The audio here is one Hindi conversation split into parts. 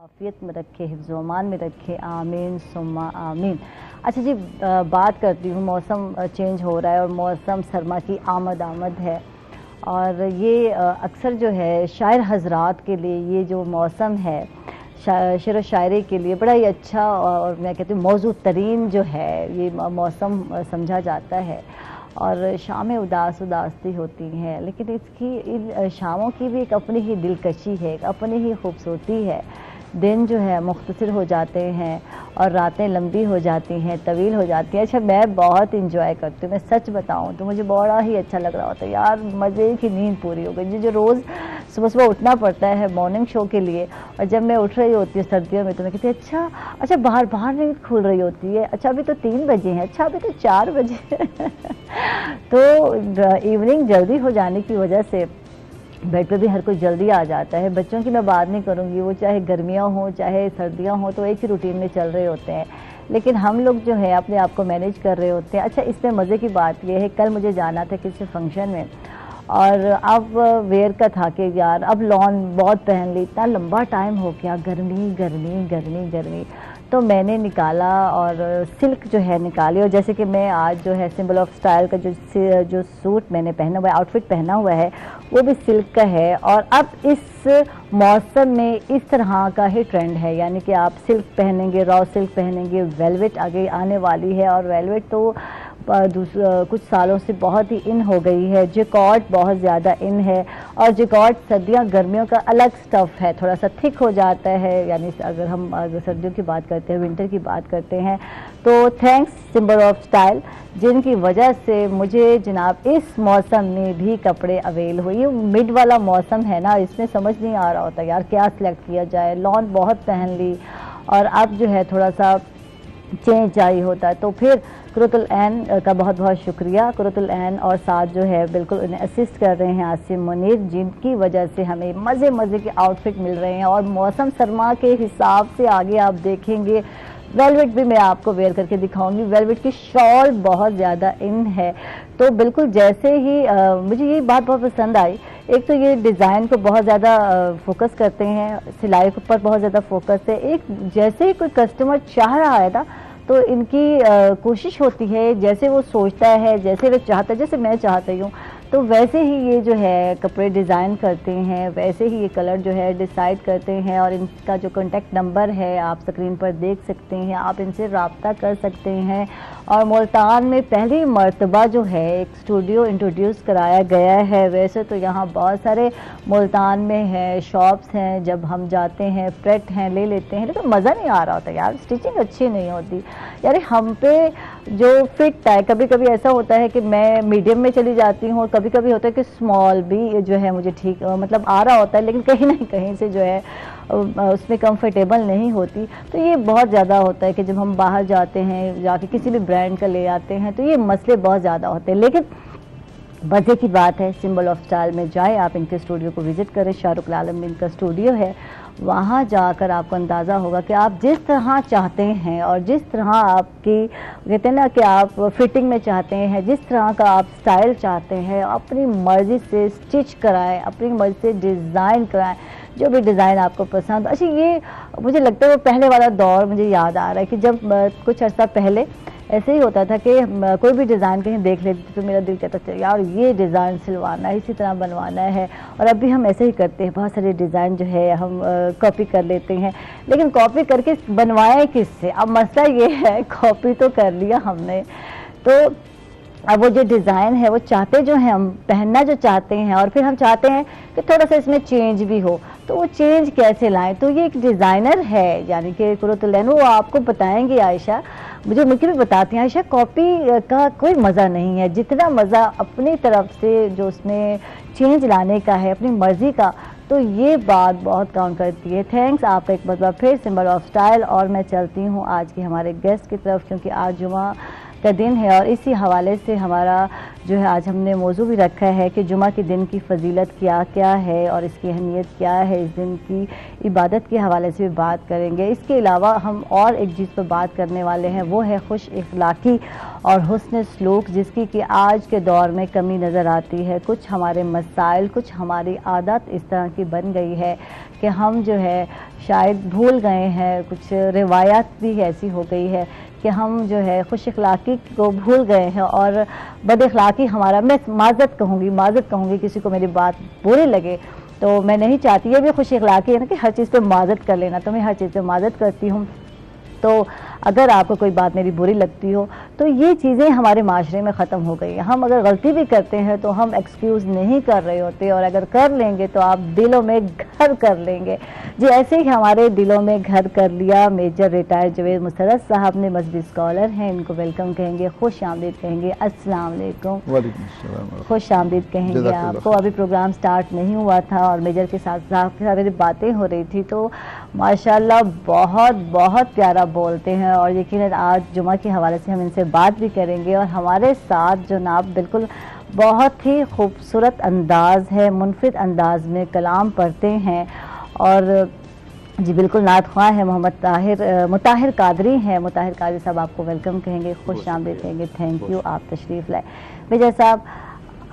आफियत में रखे, हिफ्ज़-ओ-अमान में रखे, आमीन सुम्मा आमीन। अच्छा जी, बात करती हूँ, मौसम चेंज हो रहा है और मौसम सरमा की आमद है और ये अक्सर जो है शायर हजरात के लिए ये जो मौसम है शेर व शायरी के लिए बड़ा ही अच्छा और मैं कहती हूँ मौजू तरीन जो है ये मौसम समझा जाता है। और शामें उदासी होती हैं, लेकिन इसकी इन शामों की भी एक अपनी ही दिलकशी है, एक अपनी ही खूबसूरती है। दिन जो है मुख्तसर हो जाते हैं और रातें लंबी हो जाती हैं, तवील हो जाती हैं। अच्छा, मैं बहुत इंजॉय करती हूँ, मैं सच बताऊँ तो मुझे बड़ा ही अच्छा लग रहा होता है यार, मज़े की नींद पूरी हो गई। जो रोज़ सुबह सुबह उठना पड़ता है मॉर्निंग शो के लिए, और जब मैं उठ रही होती हूँ सर्दियों में तो मैं कहती हूँ अच्छा बाहर बाहर नींद खुल रही होती है, अच्छा अभी तो 3 बजे हैं, अच्छा अभी तो 4 बजे तो इवनिंग जल्दी हो जाने की वजह से बेड पे भी हर कोई जल्दी आ जाता है। बच्चों की मैं बात नहीं करूँगी, वो चाहे गर्मियाँ हों चाहे सर्दियाँ हों तो एक ही रूटीन में चल रहे होते हैं, लेकिन हम लोग जो है अपने आप को मैनेज कर रहे होते हैं। अच्छा, इसमें मज़े की बात यह है, कल मुझे जाना था किसी फंक्शन में और अब वेयर का था कि यार अब लॉन बहुत पहन ली, इतना लंबा टाइम हो गया, गर्मी गर्मी गर्मी गर्मी, तो मैंने निकाला और सिल्क जो है निकाली। और जैसे कि मैं आज जो है सिंबल ऑफ स्टाइल का जो सूट मैंने पहना हुआ है, आउटफिट पहना हुआ है, वो भी सिल्क का है। और अब इस मौसम में इस तरह का ही ट्रेंड है, यानी कि आप सिल्क पहनेंगे, रॉ सिल्क पहनेंगे, वेलवेट आगे आने वाली है और वेलवेट तो कुछ सालों से बहुत ही इन हो गई है। जिकॉर्ड बहुत ज़्यादा इन है और जिकॉर्ड सर्दियाँ गर्मियों का अलग स्टफ़ है, थोड़ा सा थिक हो जाता है। यानी अगर हम सर्दियों की बात करते हैं, विंटर की बात करते हैं, तो थैंक्स सिंबल ऑफ स्टाइल, जिनकी वजह से मुझे जनाब इस मौसम में भी कपड़े अवेल हुए। ये मिड वाला मौसम है ना, इसमें समझ नहीं आ रहा होता यार क्या सिलेक्ट किया जाए। लॉन बहुत पहन ली और अब जो है थोड़ा सा चेंज चाहिए होता है, तो फिर कुरतुल ऐन का बहुत बहुत शुक्रिया। कुरतुल ऐन और साथ जो है बिल्कुल उन्हें असिस्ट कर रहे हैं आसिम मुनीर, जिनकी वजह से हमें मज़े मज़े के आउटफिट मिल रहे हैं। और मौसम सरमा के हिसाब से आगे आप देखेंगे वेलवेट भी मैं आपको वेयर करके दिखाऊंगी। वेलवेट की शॉल बहुत ज़्यादा इन है, तो बिल्कुल जैसे ही मुझे ये बात बहुत पसंद आई। एक तो ये डिज़ाइन को बहुत ज़्यादा फोकस करते हैं, सिलाई के ऊपर बहुत ज़्यादा फोकस है। एक जैसे ही कोई कस्टमर चाह रहा है ना, तो इनकी कोशिश होती है, जैसे वो सोचता है, जैसे वो चाहता है, जैसे मैं चाहती हूँ, तो वैसे ही ये जो है कपड़े डिज़ाइन करते हैं, वैसे ही ये कलर जो है डिसाइड करते हैं। और इनका जो कॉन्टैक्ट नंबर है आप स्क्रीन पर देख सकते हैं, आप इनसे रब्ता कर सकते हैं। और मुल्तान में पहली मर्तबा जो है एक स्टूडियो इंट्रोड्यूस कराया गया है। वैसे तो यहाँ बहुत सारे मुल्तान में है, शॉप्स हैं, जब हम जाते हैं प्रेट हैं ले लेते हैं, लेकिन मज़ा नहीं आ रहा होता यार, स्टिचिंग अच्छी नहीं होती यार। हम पे जो फिट है, कभी कभी ऐसा होता है कि मैं मीडियम में चली जाती हूँ, कभी कभी होता है कि स्मॉल भी जो है मुझे ठीक मतलब आ रहा होता है, लेकिन कहीं ना कहीं से जो है उसमें कंफर्टेबल नहीं होती। तो ये बहुत ज़्यादा होता है कि जब हम बाहर जाते हैं, जाके किसी भी ब्रांड का ले आते हैं, तो ये मसले बहुत ज़्यादा होते हैं। लेकिन मज़े की बात है, सिंबल ऑफ स्टाइल में जाएं, आप इनके स्टूडियो को विज़िट करें। शाहरुख आलम में इनका स्टूडियो है, वहाँ जाकर आपको अंदाज़ा होगा कि आप जिस तरह चाहते हैं और जिस तरह आपकी कहते हैं ना कि आप फिटिंग में चाहते हैं, जिस तरह का आप स्टाइल चाहते हैं, अपनी मर्ज़ी से स्टिच कराएं, अपनी मर्ज़ी से डिज़ाइन कराएं, जो भी डिज़ाइन आपको पसंद। अच्छा, ये मुझे लगता है वो पहले वाला दौर मुझे याद आ रहा है कि जब कुछ अर्सा पहले ऐसे ही होता था कि कोई भी डिज़ाइन कहीं देख लेते तो मेरा दिल कहता था यार ये डिज़ाइन सिलवाना है, इसी तरह बनवाना है। और अभी हम ऐसे ही करते हैं, बहुत सारे डिज़ाइन जो है हम कॉपी कर लेते हैं, लेकिन कॉपी करके बनवाएं किससे? अब मसला ये है, कॉपी तो कर लिया हमने, तो अब वो जो डिज़ाइन है वो चाहते जो हैं हम पहनना जो चाहते हैं, और फिर हम चाहते हैं कि थोड़ा सा इसमें चेंज भी हो, तो वो चेंज कैसे लाएं? तो ये एक डिज़ाइनर है यानी कि कुरतुल ऐन, वो आपको बताएंगे आयशा, मुझे भी बताती हैं आयशा, कॉपी का कोई मज़ा नहीं है जितना मज़ा अपनी तरफ से जो उसमें चेंज लाने का है, अपनी मर्ज़ी का, तो ये बात बहुत काउंट करती है। थैंक्स आपका एक बार फिर सिंबल ऑफ स्टाइल। और मैं चलती हूँ आज के हमारे गेस्ट की तरफ, क्योंकि आज जुमा का दिन है और इसी हवाले से हमारा जो है आज हमने मौजू भी रखा है कि जुमा के दिन की फजीलत क्या क्या है और इसकी अहमियत क्या है। इस दिन की इबादत के हवाले से भी बात करेंगे। इसके अलावा हम और एक चीज़ पर बात करने वाले हैं, वो है खुश इखलाकी और हुस्न सलूक, जिसकी कि आज के दौर में कमी नज़र आती है। कुछ हमारे मसाइल, कुछ हमारी आदत इस तरह की बन गई है कि हम जो है शायद भूल गए हैं, कुछ रिवायात भी ऐसी हो गई है कि हम जो है खुश अखलाक़ी को भूल गए हैं और बद अखलाक़ी हमारा, मैं माज़रत कहूँगी किसी को मेरी बात बुरी लगे तो मैं नहीं चाहती, ये भी खुश अखलाक़ी है ना कि हर चीज़ पे माज़रत कर लेना, तो मैं हर चीज़ पे माज़रत करती हूँ। तो अगर आपको कोई बात मेरी बुरी लगती हो तो ये चीज़ें हमारे माशरे में ख़त्म हो गई हैं। हम अगर गलती भी करते हैं तो हम एक्सक्यूज़ नहीं कर रहे होते, और अगर कर लेंगे तो आप दिलों में घर कर लेंगे। जी ऐसे ही हमारे दिलों में घर कर लिया मेजर रिटायर्ड जवेद मुस्तरद साहब ने, मजहबी स्कॉलर हैं, इनको वेलकम कहेंगे, खुश आमदीद कहेंगे। अस्सलाम वालेकुम। खुश आमदीद कहेंगे आपको। अभी प्रोग्राम स्टार्ट नहीं हुआ था और मेजर के साथ सारी बातें हो रही थी, तो माशाल्लाह बहुत बहुत प्यारा बोलते हैं, और यकीनन आज जुमा के हवाले से हम इनसे बात भी करेंगे। और हमारे साथ जनाब बिल्कुल बहुत ही खूबसूरत अंदाज है, मुनफिद अंदाज में कलाम पढ़ते हैं, और जी बिल्कुल नात ख्वाह है, मोहम्मद मुताहिर कादरी हैं। मुताहिर कादरी साहब आपको वेलकम कहेंगे, खुश आमदीद कहेंगे, थैंक यू, आप तशरीफ़ लाए। मेजर साहब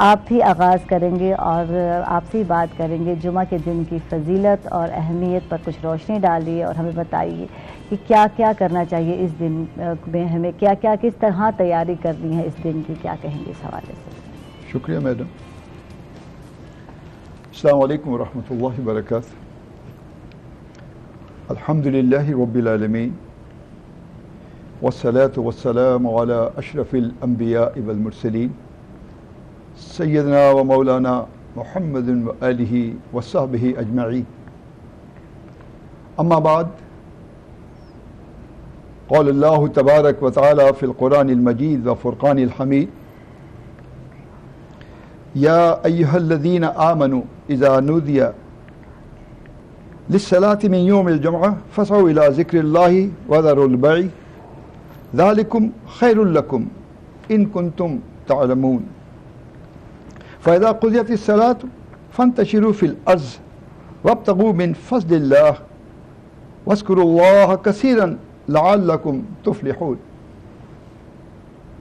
आप ही आगाज़ करेंगे और आपसे ही बात करेंगे, जुमा के दिन की फजीलत और अहमियत पर कुछ रोशनी डालिए और हमें बताइए कि क्या क्या करना चाहिए इस दिन में, हमें क्या क्या किस तरह तैयारी करनी है इस दिन की, क्या कहेंगे इस हवाले से? शुक्रिया मैडम। अस्सलाम वालेकुम वरहमतुल्लाहि वबरकातुहू। अल्हम्दुलिल्लाहि रब्बिल आलमीन वस्सलातु वस्सलामु अला अशरफिल अंबिया वल मुरसलीन सय्यदना व मौलाना मुहम्मदिन व आलिहि व सहबिहि अजमईन। अम्मा बाद, क़ाल अल्लाहु तबारक व तआला फ़िल क़ुरानिल मजीद व फ़ुरक़ानिल हमीद, या अय्युहल्लज़ीना आमनू इज़ा नूदिया लिस्सलाति मिन यौमिल जुमअह फ़सअू इला ज़िक्रिल्लाहि व ज़रुल बैअ ज़ालिकुम खैरुल लकुम इन कुंतुम तअलमून। फ़इज़ा क़ुज़ियतिस सलातु फ़ंतशिरू फ़िल अर्ज़ वब्तग़ू मिन फ़ज़लिल्लाह वज़्कुरुल्लाह कसीरन लअल्लकुम तुफ़्लिहून।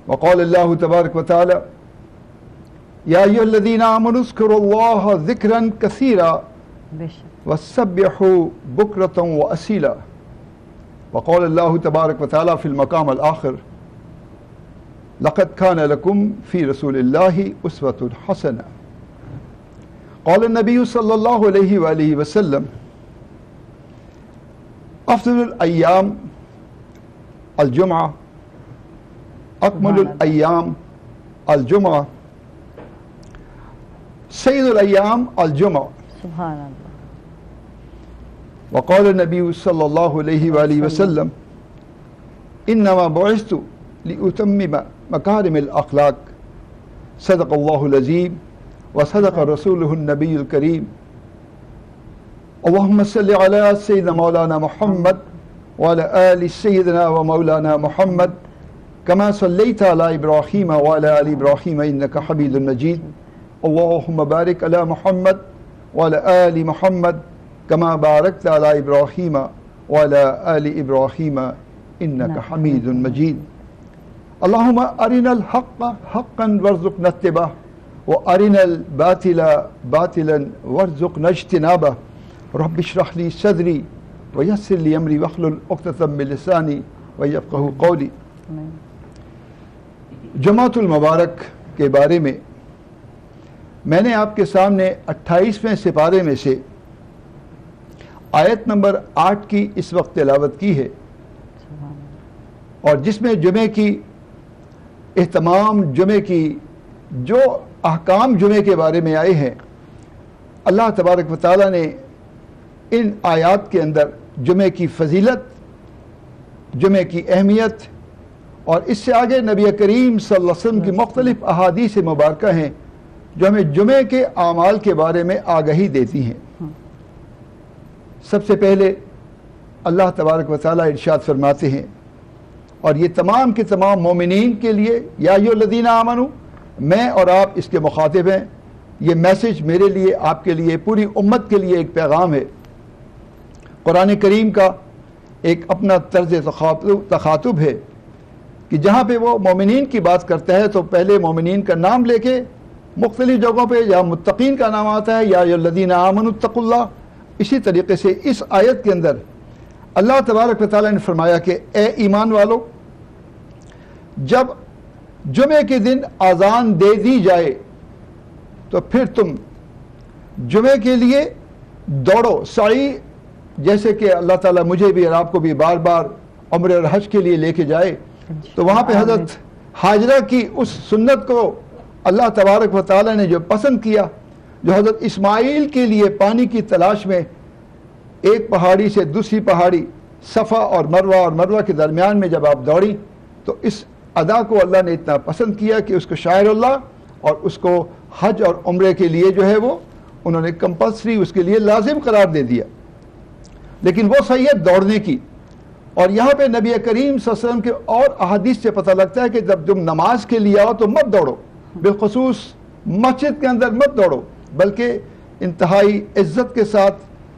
वक़ाल अल्लाहु तबारक व तआला, या अय्युहल्लज़ीना आमनू उज़्कुरुल्लाह ज़िक्रन कसीरा वसब्बिहू बुक्रतन व असीला। वक़ाल अल्लाहु तबारक व तआला फ़िल मक़ाम अल आख़िर, लक़द कान लकुम फ़ी रसूलिल्लाहि उस्वतुन हसना। क़ाल नबी सल्लल्लाहु अलैहि वआलिहि वसल्लम, अफ़ज़लुल अय्याम अल जुमअह, अकमलुल अय्याम अल जुमअह, सय्यिदुल अय्याम अल जुमअह। सुभान अल्लाह। वक़ाल नबी सल्लल्लाहु अलैहि वआलिहि वसल्लम, इन्नमा बुइस्तु लिउतम्मिम मकारिमिल अख़लाक़, सदक़ल्लाहुल अज़ीम व सदक़ रसूलुहुन नबियुल करीम। अल्लाहुम्मा सल्लि अला सय्यिदिना मौलाना मुहम्मद व अला आलि सय्यिदिना व मौलाना मुहम्मद कमा सल्लैता अला इब्राहीम व अला आलि इब्राहीम इन्नका हमीदुम मजीद। अल्लाहुम्मा बारिक अला मुहम्मद व अला आलि मुहम्मद कमा बारकता अला इब्राहीम व अला आलि इब्राहीम इन्नका हमीदुम मजीद। अल्लाहुम्मा अरिनल हक़्क़ हक़्क़न वरज़ुक़ना इत्तिबाअह व अरिनल बातिला बातिलन वरज़ुक़ना इज्तिनाबह। रब्बि इश्रह ली सदरी व यस्सिर ली अमरी वहलुल उक़दतम मिन लिसानी व यफ़क़हू क़ौली। जुमातुल मुबारक के बारे में मैंने आपके सामने 28वें सिपारे में से आयत नंबर 8 की इस वक्त तिलावत की है, और जिसमें जुमे की एहतमाम, जुमे की जो अहकाम जुमे के बारे में आए हैं, अल्लाह तबारक व तआला ने इन आयात के अंदर जुमे की फजीलत, जुमे की अहमियत, और इससे आगे नबी करीम सल्लल्लाहु अलैहि वसल्लम की मुख्तलिफ अहादीस मुबारक हैं जो हमें जुमे के आमाल के बारे में आगाही देती हैं। सबसे पहले अल्लाह तबारक व तआला इरशाद फरमाते हैं, और ये तमाम के तमाम मोमिनीन के लिए, या अय्युहल्लज़ीना आमनू, मैं और आप इसके मुखातिब हैं। ये मैसेज मेरे लिए, आपके लिए, पूरी उम्मत के लिए एक पैगाम है। कुरान करीम का एक अपना तर्ज तखातुब है कि जहाँ पे वो मोमिनीन की बात करता है तो पहले मोमिनीन का नाम लेके मुख्तलिफ जगहों पे या मुत्तकीन का नाम आता है, या अय्युहल्लज़ीना आमनू इत्तक़ुल्लाह, इसी तरीके से इस आयत के अंदर अल्लाह तबारक व तआला ने फरमाया कि ए ईमान वालों, जब जुमे के दिन आज़ान दे दी जाए तो फिर तुम जुमे के लिए दौड़ो। साई, जैसे कि अल्लाह ताला मुझे भी और आपको भी बार बार उम्र और हज के लिए लेके जाए, तो वहाँ पे हज़रत हाजरा की उस सुन्नत को अल्लाह तबारक व तआला ने जो पसंद किया, जो हज़रत इस्माइल के लिए पानी की तलाश में एक पहाड़ी से दूसरी पहाड़ी, सफ़ा और मरवा के दरमियान में जब आप दौड़ी, तो इस अदा को अल्लाह ने इतना पसंद किया कि उसको शायरुल्लाह और उसको हज और उम्रे के लिए जो है वो उन्होंने कंपल्सरी, उसके लिए लाजिम करार दे दिया। लेकिन वो सही है दौड़ने की। और यहाँ पे नबी करीम सल्लल्लाहु अलैहि वसल्लम के और अहादीस से पता लगता है कि जब तुम नमाज के लिए आओ तो मत दौड़ो, बिलखुसूस मस्जिद के अंदर मत दौड़ो, बल्कि इंतहाई इज्जत के साथ,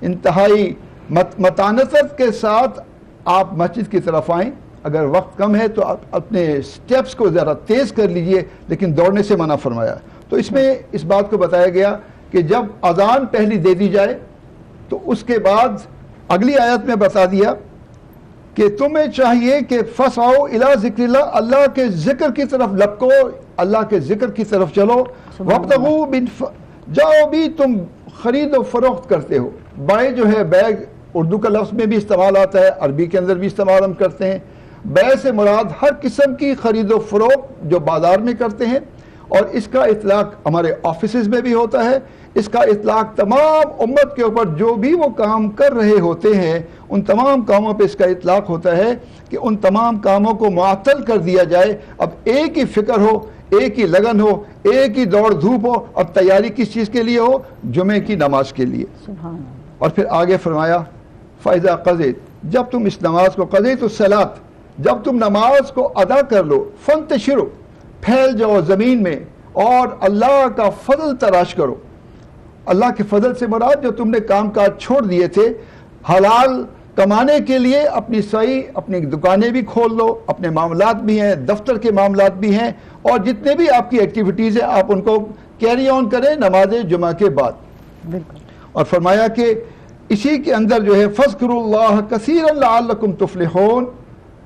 इंतहाई मतानत के साथ आप मस्जिद की तरफ आएँ। अगर वक्त कम है तो आप अपने स्टेप्स को ज़रा तेज़ कर लीजिए, लेकिन दौड़ने से मना फरमाया। तो इसमें इस बात को बताया गया कि जब अजान पहली दे दी जाए तो उसके बाद अगली आयत में बता दिया कि तुम्हें चाहिए कि फसाओ इला ज़िक्रिल्लाह, अल्लाह के ज़िक्र की तरफ लपको, अल्लाह के ज़िक्र की तरफ चलो। वब्तगू बिन, जाओ भी तुम खरीद व फरोख्त करते हो। बाय जो है बैग उर्दू का लफ्ज़ में भी इस्तेमाल आता है, अरबी के अंदर भी इस्तेमाल हम करते हैं। बै से मुराद हर किस्म की खरीदो फरोख्त जो बाज़ार में करते हैं, और इसका इतलाक हमारे ऑफिस में भी होता है। इसका इतलाक तमाम उम्मत के ऊपर जो भी वो काम कर रहे होते हैं उन तमाम कामों पे इसका इतलाक होता है कि उन तमाम कामों को मुअत्तल कर दिया जाए। अब एक ही फिक्र हो, एक ही लगन हो, एक ही दौड़ धूप हो। अब तैयारी किस चीज़ के लिए हो? जुमे की नमाज के लिए। और फिर आगे फरमाया फ़ैज़ा क़ज़ैत, जब तुम इस नमाज को क़ज़ैतु सलात, जब तुम नमाज को अदा कर लो, फ़ंतशिरू, फैल जाओ ज़मीन में और अल्लाह का फ़ज़ल तलाश करो। अल्लाह के फ़ज़ल से मुराद जो तुमने काम काज छोड़ दिए थे, हलाल कमाने के लिए अपनी सही अपनी दुकानें भी खोल लो, अपने मामलात भी हैं, दफ्तर के मामलात भी हैं, और जितने भी आपकी एक्टिविटीज़ हैं आप उनको कैरी ऑन करें नमाज जुमा के बाद। और फरमाया कि इसी के अंदर जो है फ़ज़्कुरुल्लाह कसीरन लअल्लकुम तुफ़्लिहून,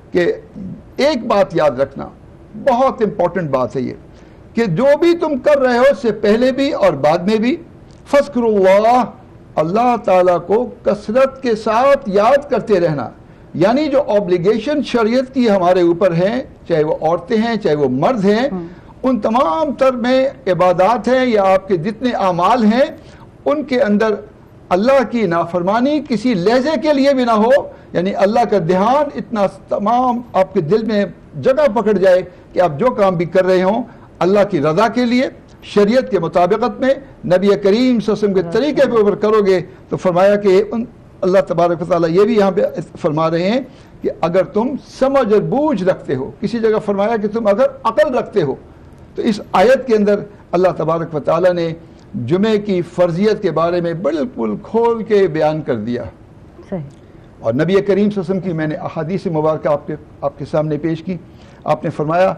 कि एक बात याद रखना, बहुत इंपॉर्टेंट बात है ये, कि जो भी तुम कर रहे हो इससे पहले भी और बाद में भी फ़ज़्कुरुल्लाह, अल्लाह ताला को कसरत के साथ याद करते रहना। यानी जो ऑब्लिगेशन शरीयत की हमारे ऊपर हैं, चाहे वो औरतें हैं चाहे वो मर्द हैं, उन तमाम तर में इबादात हैं या आपके जितने आमाल हैं, उनके अंदर अल्लाह की नाफरमानी किसी लहजे के लिए भी ना हो। यानी अल्लाह का ध्यान इतना तमाम आपके दिल में जगह पकड़ जाए कि आप जो काम भी कर रहे हों अल्लाह की रज़ा के लिए, शरीयत के मुताबिकत में, नबी करीम सल्लल्लाहु अलैहि वसल्लम के तरीके पे ऊपर करोगे। तो फरमाया कि अल्लाह तबारक व तआला ये भी यहाँ पे फरमा रहे हैं कि अगर तुम समझ और बूझ रखते हो, किसी जगह फरमाया कि तुम अगर अकल रखते हो, तो इस आयत के अंदर अल्लाह तबारक व तआला ने जुमे की फ़र्जियत के बारे में बिल्कुल खोल के बयान कर दिया। सही। और नबी करीम सल्लल्लाहु अलैहि वसल्लम की मैंने अहादीस मुबारक आपके सामने पेश की। आपने फरमाया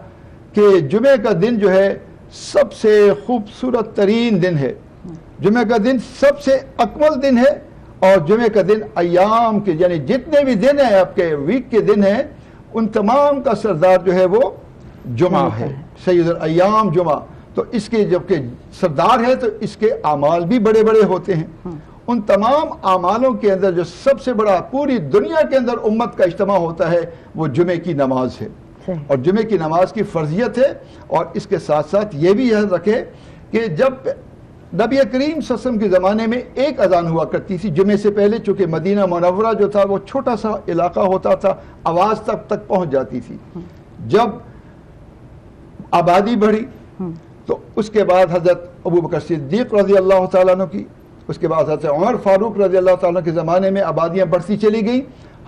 कि जुमे का दिन जो है सबसे खूबसूरत तरीन दिन है, जुमे का दिन सबसे अकमल दिन है, और जुमे का दिन अय्याम के यानी जितने भी दिन हैं आपके वीक के दिन हैं उन तमाम का सरदार जो है वो जुमा है, सैयदुल अय्याम जुमा। तो इसके जबकि सरदार है तो इसके आमाल भी बड़े बड़े होते हैं। उन तमाम आमालों के अंदर जो सबसे बड़ा पूरी दुनिया के अंदर उम्मत का इज्तिमा होता है वो जुमे की नमाज है, और जुमे की नमाज की फ़र्जियत है। और इसके साथ साथ ये भी याद रखें कि जब नबी करीम सल्लल्लाहु अलैहि वसल्लम के ज़माने में एक अजान हुआ करती थी जुमे से पहले, चूँकि मदीना मुनव्वरा जो था वो छोटा सा इलाका होता था, आवाज़ तक पहुँच जाती थी। जब आबादी बढ़ी तो उसके बाद हज़रत अबू बकर सिद्दीक़ रज़ी अल्लाह तआला अन्हु की, उसके बाद हज़रत उमर फ़ारूक रज़ी अल्लाह तआला के ज़माने में आबादियाँ बढ़ती चली गई।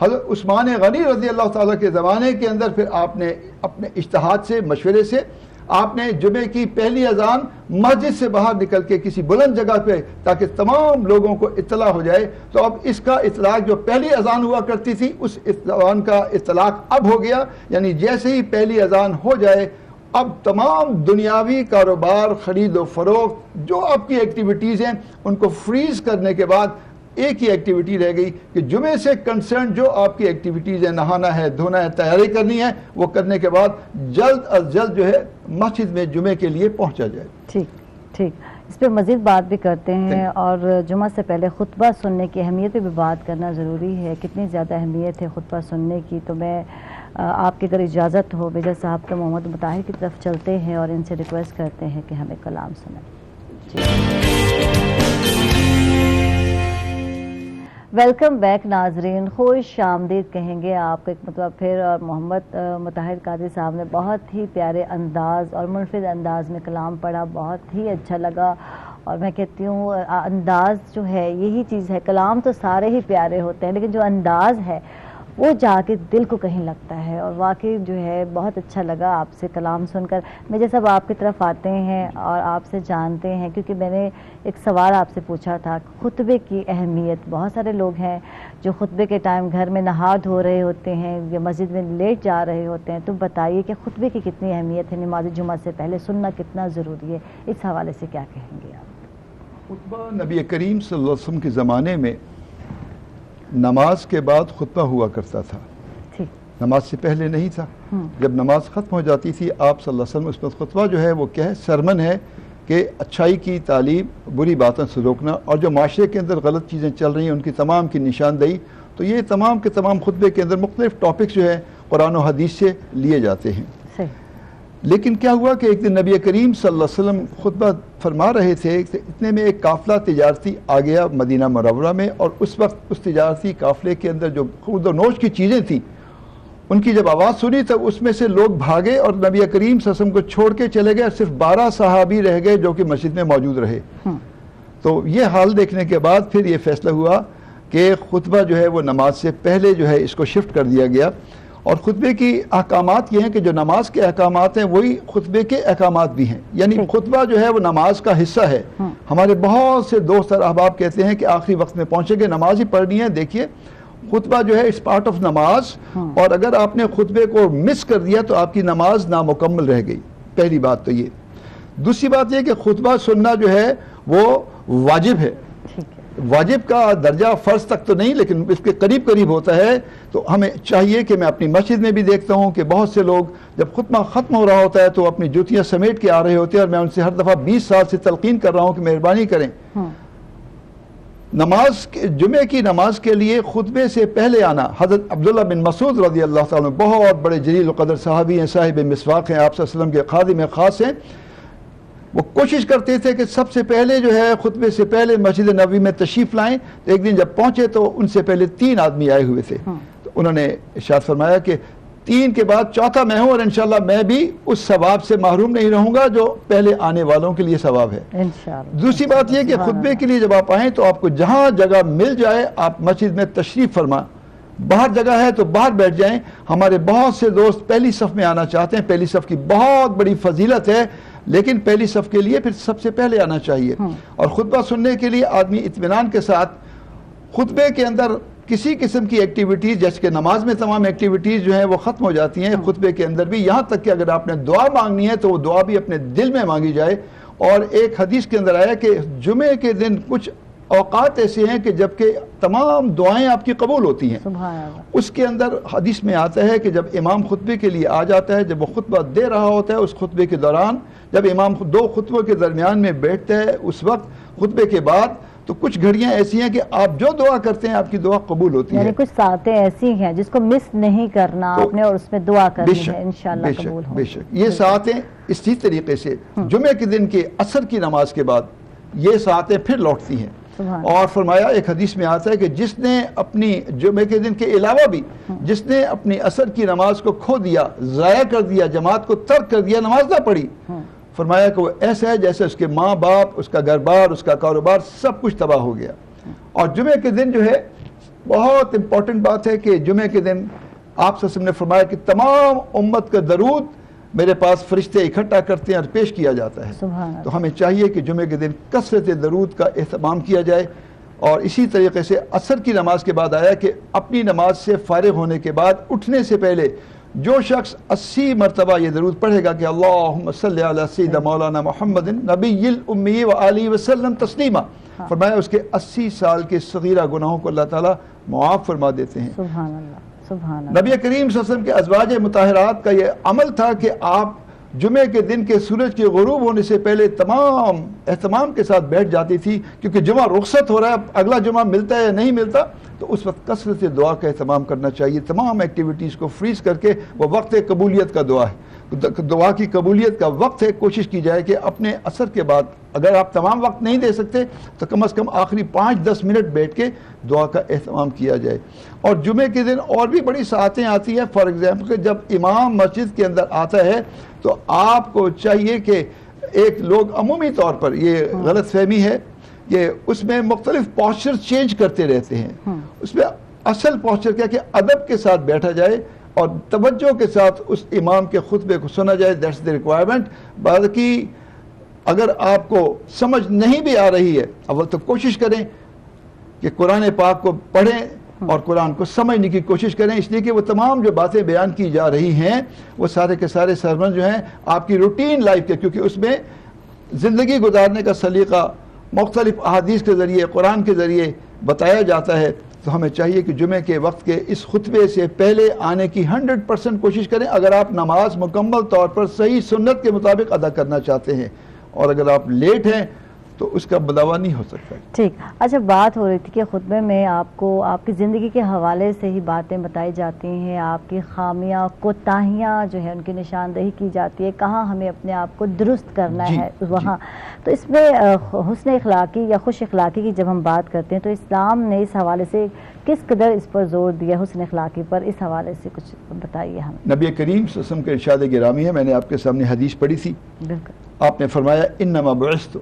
हज़रत उस्मान गनी रज़ी अल्लाह तआला के ज़माने के अंदर फिर आपने अपने इज्तिहाद से, मशवरे से आपने जुमे की पहली अजान मस्जिद से बाहर निकल के किसी बुलंद जगह पे, ताकि तमाम लोगों को इत्तला हो जाए। तो अब इसका इतलाक जो पहली अजान हुआ करती थी उस अजान का इतलाक अब हो गया। यानी जैसे ही पहली अजान हो जाए अब तमाम दुनियावी कारोबार, ख़रीद व फ़रोख्त, जो आपकी एक्टिविटीज़ हैं उनको फ्रीज़ करने के बाद एक ही एक्टिविटी रह गई कि जुमे से कंसर्न जो आपकी एक्टिविटीज़ है, नहाना है, धोना है, तैयारी करनी है, वो करने के बाद जल्द अज जल्द जो है मस्जिद में जुमे के लिए पहुंचा जाए। ठीक ठीक, इस पर मज़ीद बात भी करते हैं और जुमा से पहले खुतबा सुनने की अहमियत पे भी बात करना ज़रूरी है। कितनी ज़्यादा अहमियत है खुतबा सुनने की। तो मैं आपकी अगर इजाज़त हो बेजा साहब तो मोहम्मद मुताहिर की तरफ चलते हैं और इनसे रिक्वेस्ट करते हैं कि हमें कलाम सुनाएं। वेलकम बैक नाजरीन, खुश आमदीद कहेंगे आपको एक मतलब फिर। और मोहम्मद मुताहिर कादरी साहब ने बहुत ही प्यारे अंदाज और मुनफिद अंदाज में कलाम पढ़ा, बहुत ही अच्छा लगा। और मैं कहती हूँ अंदाज जो है यही चीज़ है, कलाम तो सारे ही प्यारे होते हैं लेकिन जो अंदाज है वो जाके दिल को कहीं लगता है। और वाकई जो है बहुत अच्छा लगा आपसे कलाम सुनकर। मेरे सब आपकी तरफ आते हैं और आपसे जानते हैं, क्योंकि मैंने एक सवाल आपसे पूछा था खुतबे की अहमियत। बहुत सारे लोग हैं जो खुतबे के टाइम घर में नहा धो रहे होते हैं या मस्जिद में लेट जा रहे होते हैं। तो बताइए कि खुतबे की कितनी अहमियत है, नमाज जुमा से पहले सुनना कितना ज़रूरी है, इस हवाले से क्या कहेंगे आप? खुतबा नबी करीम सल्लल्लाहु अलैहि वसल्लम के ज़माने में नमाज के बाद खुतबा हुआ करता था, नमाज से पहले नहीं था। जब नमाज ख़त्म हो जाती थी आप सल्लल्लाहु अलैहि वसल्लम उसमें खुतबा जो है वो क्या है, सरमन है कि अच्छाई की तालीम, बुरी बातों से रोकना और जो माशरे के अंदर गलत चीज़ें चल रही हैं उनकी तमाम की निशानदेही। तो ये तमाम के तमाम खुतबे के अंदर मुख्तलिफ टॉपिक्स जो है कुरान और हदीस से लिए जाते हैं। लेकिन क्या हुआ कि एक दिन नबी करीम सल्लल्लाहु अलैहि वसल्लम खुतबा फरमा रहे थे, इतने में एक काफ़िला तिजारती आ गया मदीना मुनव्वरा में। और उस वक्त उस तिजारती काफ़िले के अंदर जो खुर्द व नोश की चीज़ें थी उनकी जब आवाज़ सुनी तब उसमें से लोग भागे और नबी करीम सल्लल्लाहु अलैहि वसल्लम को छोड़ के चले गए। सिर्फ 12 सहाबी रह गए जो कि मस्जिद में मौजूद रहे। तो ये हाल देखने के बाद फिर ये फैसला हुआ कि खुतबा जो है वो नमाज से पहले जो है इसको शिफ्ट कर दिया गया। और खुतबे की अहकामात ये हैं कि जो नमाज के अहकामात हैं वही खुतबे के अहकामात भी हैं, यानी खुतबा जो है वो नमाज का हिस्सा है। हमारे बहुत से दोस्त और अहबाब कहते हैं कि आखिरी वक्त में पहुंचेंगे, नमाज ही पढ़नी है। देखिए खुतबा जो है इस पार्ट ऑफ नमाज, और अगर आपने खुतबे को मिस कर दिया तो आपकी नमाज नामुकम्मल रह गई। पहली बात तो ये। दूसरी बात यह कि खुतबा सुनना जो है वो वाजिब है। वाजिब का दर्जा फ़र्ज तक तो नहीं लेकिन इसके करीब करीब होता है। तो हमें चाहिए कि मैं अपनी मस्जिद में भी देखता हूँ कि बहुत से लोग जब खुतबा ख़त्म हो रहा होता है तो अपनी जूतियाँ समेट के आ रहे होते हैं। और मैं उनसे हर दफ़ा 20 साल से तलकीन कर रहा हूँ कि मेहरबानी करें, नमाज जुमे की नमाज के लिए खुतबे से पहले आना। हज़रत अब्दुल्लाह बिन मसूद रज़ी अल्लाह ताला अन्हु बहुत बड़े जलील क़दर सहाबी हैं, साहिब मिसवाक हैं, आप सल्लल्लाहु अलैहि वसल्लम के खादिम ख़ास हैं। वो कोशिश करते थे कि सबसे पहले जो है खुतबे से पहले मस्जिद नबवी में तशरीफ़ लाएं। तो एक दिन जब पहुंचे तो उनसे पहले 3 आदमी आए हुए थे। तो उन्होंने इरशाद फरमाया कि 3 के बाद चौथा मैं हूं और इंशाल्लाह मैं भी उस सवाब से महरूम नहीं रहूंगा जो पहले आने वालों के लिए सवाब है। दूसरी बात यह कि खुतबे के लिए जब आप आएँ तो आपको जहाँ जगह मिल जाए आप मस्जिद में तशरीफ़ फरमा। बाहर जगह है तो बाहर बैठ जाएं। हमारे बहुत से दोस्त पहली सफ़ में आना चाहते हैं, पहली सफ़ की बहुत बड़ी फजीलत है, लेकिन पहली सफ़ के लिए फिर सबसे पहले आना चाहिए। और खुतबा सुनने के लिए आदमी इत्मीनान के साथ खुतबे के अंदर किसी किस्म की एक्टिविटीज़, जैसे कि नमाज में तमाम एक्टिविटीज़ जो हैं वो ख़त्म हो जाती हैं, खुतबे के अंदर भी। यहाँ तक कि अगर आपने दुआ मांगनी है तो वो दुआ भी अपने दिल में मांगी जाए। और एक हदीस के अंदर आया कि जुमे के दिन कुछ औकात ऐसे हैं कि जबकि तमाम दुआएं आपकी कबूल होती हैं। उसके अंदर हदीस में आता है कि जब इमाम खुतबे के लिए आ जाता है, जब वो खुतबा दे रहा होता है, उस खुतबे के दौरान जब इमाम 2 खुतबों के दरमियान में बैठता है, उस वक्त खुतबे के बाद तो कुछ घड़ियां ऐसी हैं कि आप जो दुआ करते हैं आपकी दुआ कबूल होती है। कुछ सातें ऐसी हैं जिसको मिस नहीं करना तो आपने और उसमें दुआ करनी है, इंशाल्लाह कबूल हो। बेशक ये सातें इसी तरीके से जुमे के दिन के असर की नमाज के बाद ये सातें फिर लौटती हैं। और फरमाया एक हदीस में आता है कि जिसने अपनी जुमे के दिन के अलावा भी जिसने अपनी असर की नमाज को खो दिया, ज़ाया कर दिया, जमात को तर्क कर दिया, नमाज ना पढ़ी, फरमाया कि वो ऐसा है जैसे उसके माँ बाप, उसका घर बार, उसका कारोबार सब कुछ तबाह हो गया। और जुमे के दिन जो है बहुत इंपॉर्टेंट बात है कि जुमे के दिन आप सल्लल्लाहु अलैहि वसल्लम ने फरमाया कि तमाम उम्मत का दरूद मेरे पास फरिश्ते इकट्ठा करते हैं और पेश किया जाता है। तो हमें चाहिए कि जुमे के दिन कसरत दरूद का एहतमाम किया जाए। और इसी तरीके से असर की नमाज के बाद आया कि अपनी नमाज से फारिग होने के बाद उठने से पहले जो शख्स 80 मरतबा ये दरूद पढ़ेगा कि अल्लाहुम्मा सल्ली अला सय्यिदिना मौलाना मुहम्मदिन नबिय्यिल उम्मी व आलिहि वसल्लम तस्लीमा, हाँ। फरमाया उसके 80 साल के सगीरा गुनाहों को अल्लाह ताला मुआफ़ फरमा देते हैं। सुभान अल्लाह, सुभान अल्लाह। नबी करीम सल्लल्लाहु अलैहि वसल्लम के अज़वाज मुताहरात का यह अमल था कि आप जुमे के दिन के सूरज के गुरूब होने से पहले तमाम एहतमाम के साथ बैठ जाती थी, क्योंकि जुमा रुखसत हो रहा है, अगला जुमा मिलता है या नहीं मिलता, तो उस वक्त कसरत से दुआ का एहतमाम करना चाहिए। तमाम एक्टिविटीज़ को फ्रीज करके वो वक्त कबूलियत का दुआ है, दुआ की कबूलियत का वक्त है। कोशिश की जाए कि अपने असर के बाद, अगर आप तमाम वक्त नहीं दे सकते तो कम अज़ कम आखिरी 5-10 मिनट बैठ के दुआ का एहतमाम किया जाए। और जुमे के दिन और भी बड़ी सातें आती हैं। फॉर एग्ज़ाम्पल जब इमाम मस्जिद के अंदर आता है तो आपको चाहिए कि एक लोग अमूमी तौर पर, ये गलत फहमी है, ये उसमें मुख्तलिफ पॉस्चर चेंज करते रहते हैं। उसमें असल पॉस्चर क्या कि अदब के साथ बैठा जाए और तवज्जो के साथ उस इमाम के खुतबे को सुना जाए। That's the requirement. बाकी अगर आपको समझ नहीं भी आ रही है, अव्वल तो कोशिश करें कि कुरान पाक को पढ़ें और कुरान को समझने की कोशिश करें, इसलिए कि वो तमाम जो बातें बयान की जा रही हैं वो सारे के सारे सरमन जो हैं आपकी रूटीन लाइफ के, क्योंकि उसमें ज़िंदगी गुजारने का सलीका मुख्तलिफ अहादीस के ज़रिए, कुरान के ज़रिए बताया जाता है। तो हमें चाहिए कि जुमे के वक्त के इस खुतबे से पहले आने की 100% कोशिश करें, अगर आप नमाज मुकम्मल तौर पर सही सुन्नत के मुताबिक अदा करना चाहते हैं। और अगर आप लेट हैं तो उसका बदावा नहीं हो सकता। ठीक। अच्छा, बात हो रही थी कि खुतबे में आपको आपकी ज़िंदगी के हवाले से ही बातें बताई जाती हैं, आपकी खामियां कोताहियां जो है उनकी निशानदेही की जाती है, कहाँ हमें अपने आप को दुरुस्त करना है वहाँ। तो इसमें हुस्न इखलाकी या खुश इखलाकी की जब हम बात करते हैं तो इस्लाम ने इस हवाले से किस कदर इस पर जोर दिया, हुस्न इखलाकी पर, इस हवाले से कुछ बताइए हमें। नबी करीम सल्लल्लाहु अलैहि वसल्लम के इरशाद गिरामी है, मैंने आपके सामने हदीस पढ़ी थी। बिल्कुल। आपने फरमाया इन्नमा बुइस्तु,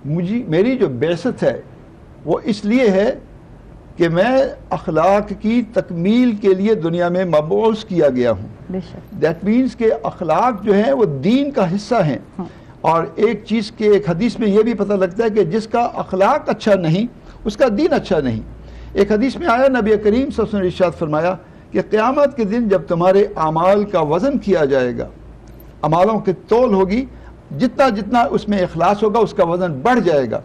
मेरी जो बेसत है वो इसलिए है कि मैं अखलाक की तकमील के लिए दुनिया में मबऊस किया गया हूँ। दैट मीन्स के अखलाक जो है वो दीन का हिस्सा हैं। और एक चीज़ के एक हदीस में ये भी पता लगता है कि जिसका अखलाक अच्छा नहीं उसका दीन अच्छा नहीं। एक हदीस में आया, नबी करीम सल्लल्लाहु अलैहि वसल्लम ने इरशाद फरमाया कि क़यामत के दिन जब तुम्हारे आमाल का वज़न किया जाएगा, अमालों की तौल होगी, जितना जितना उसमें इखलास होगा उसका वजन बढ़ जाएगा।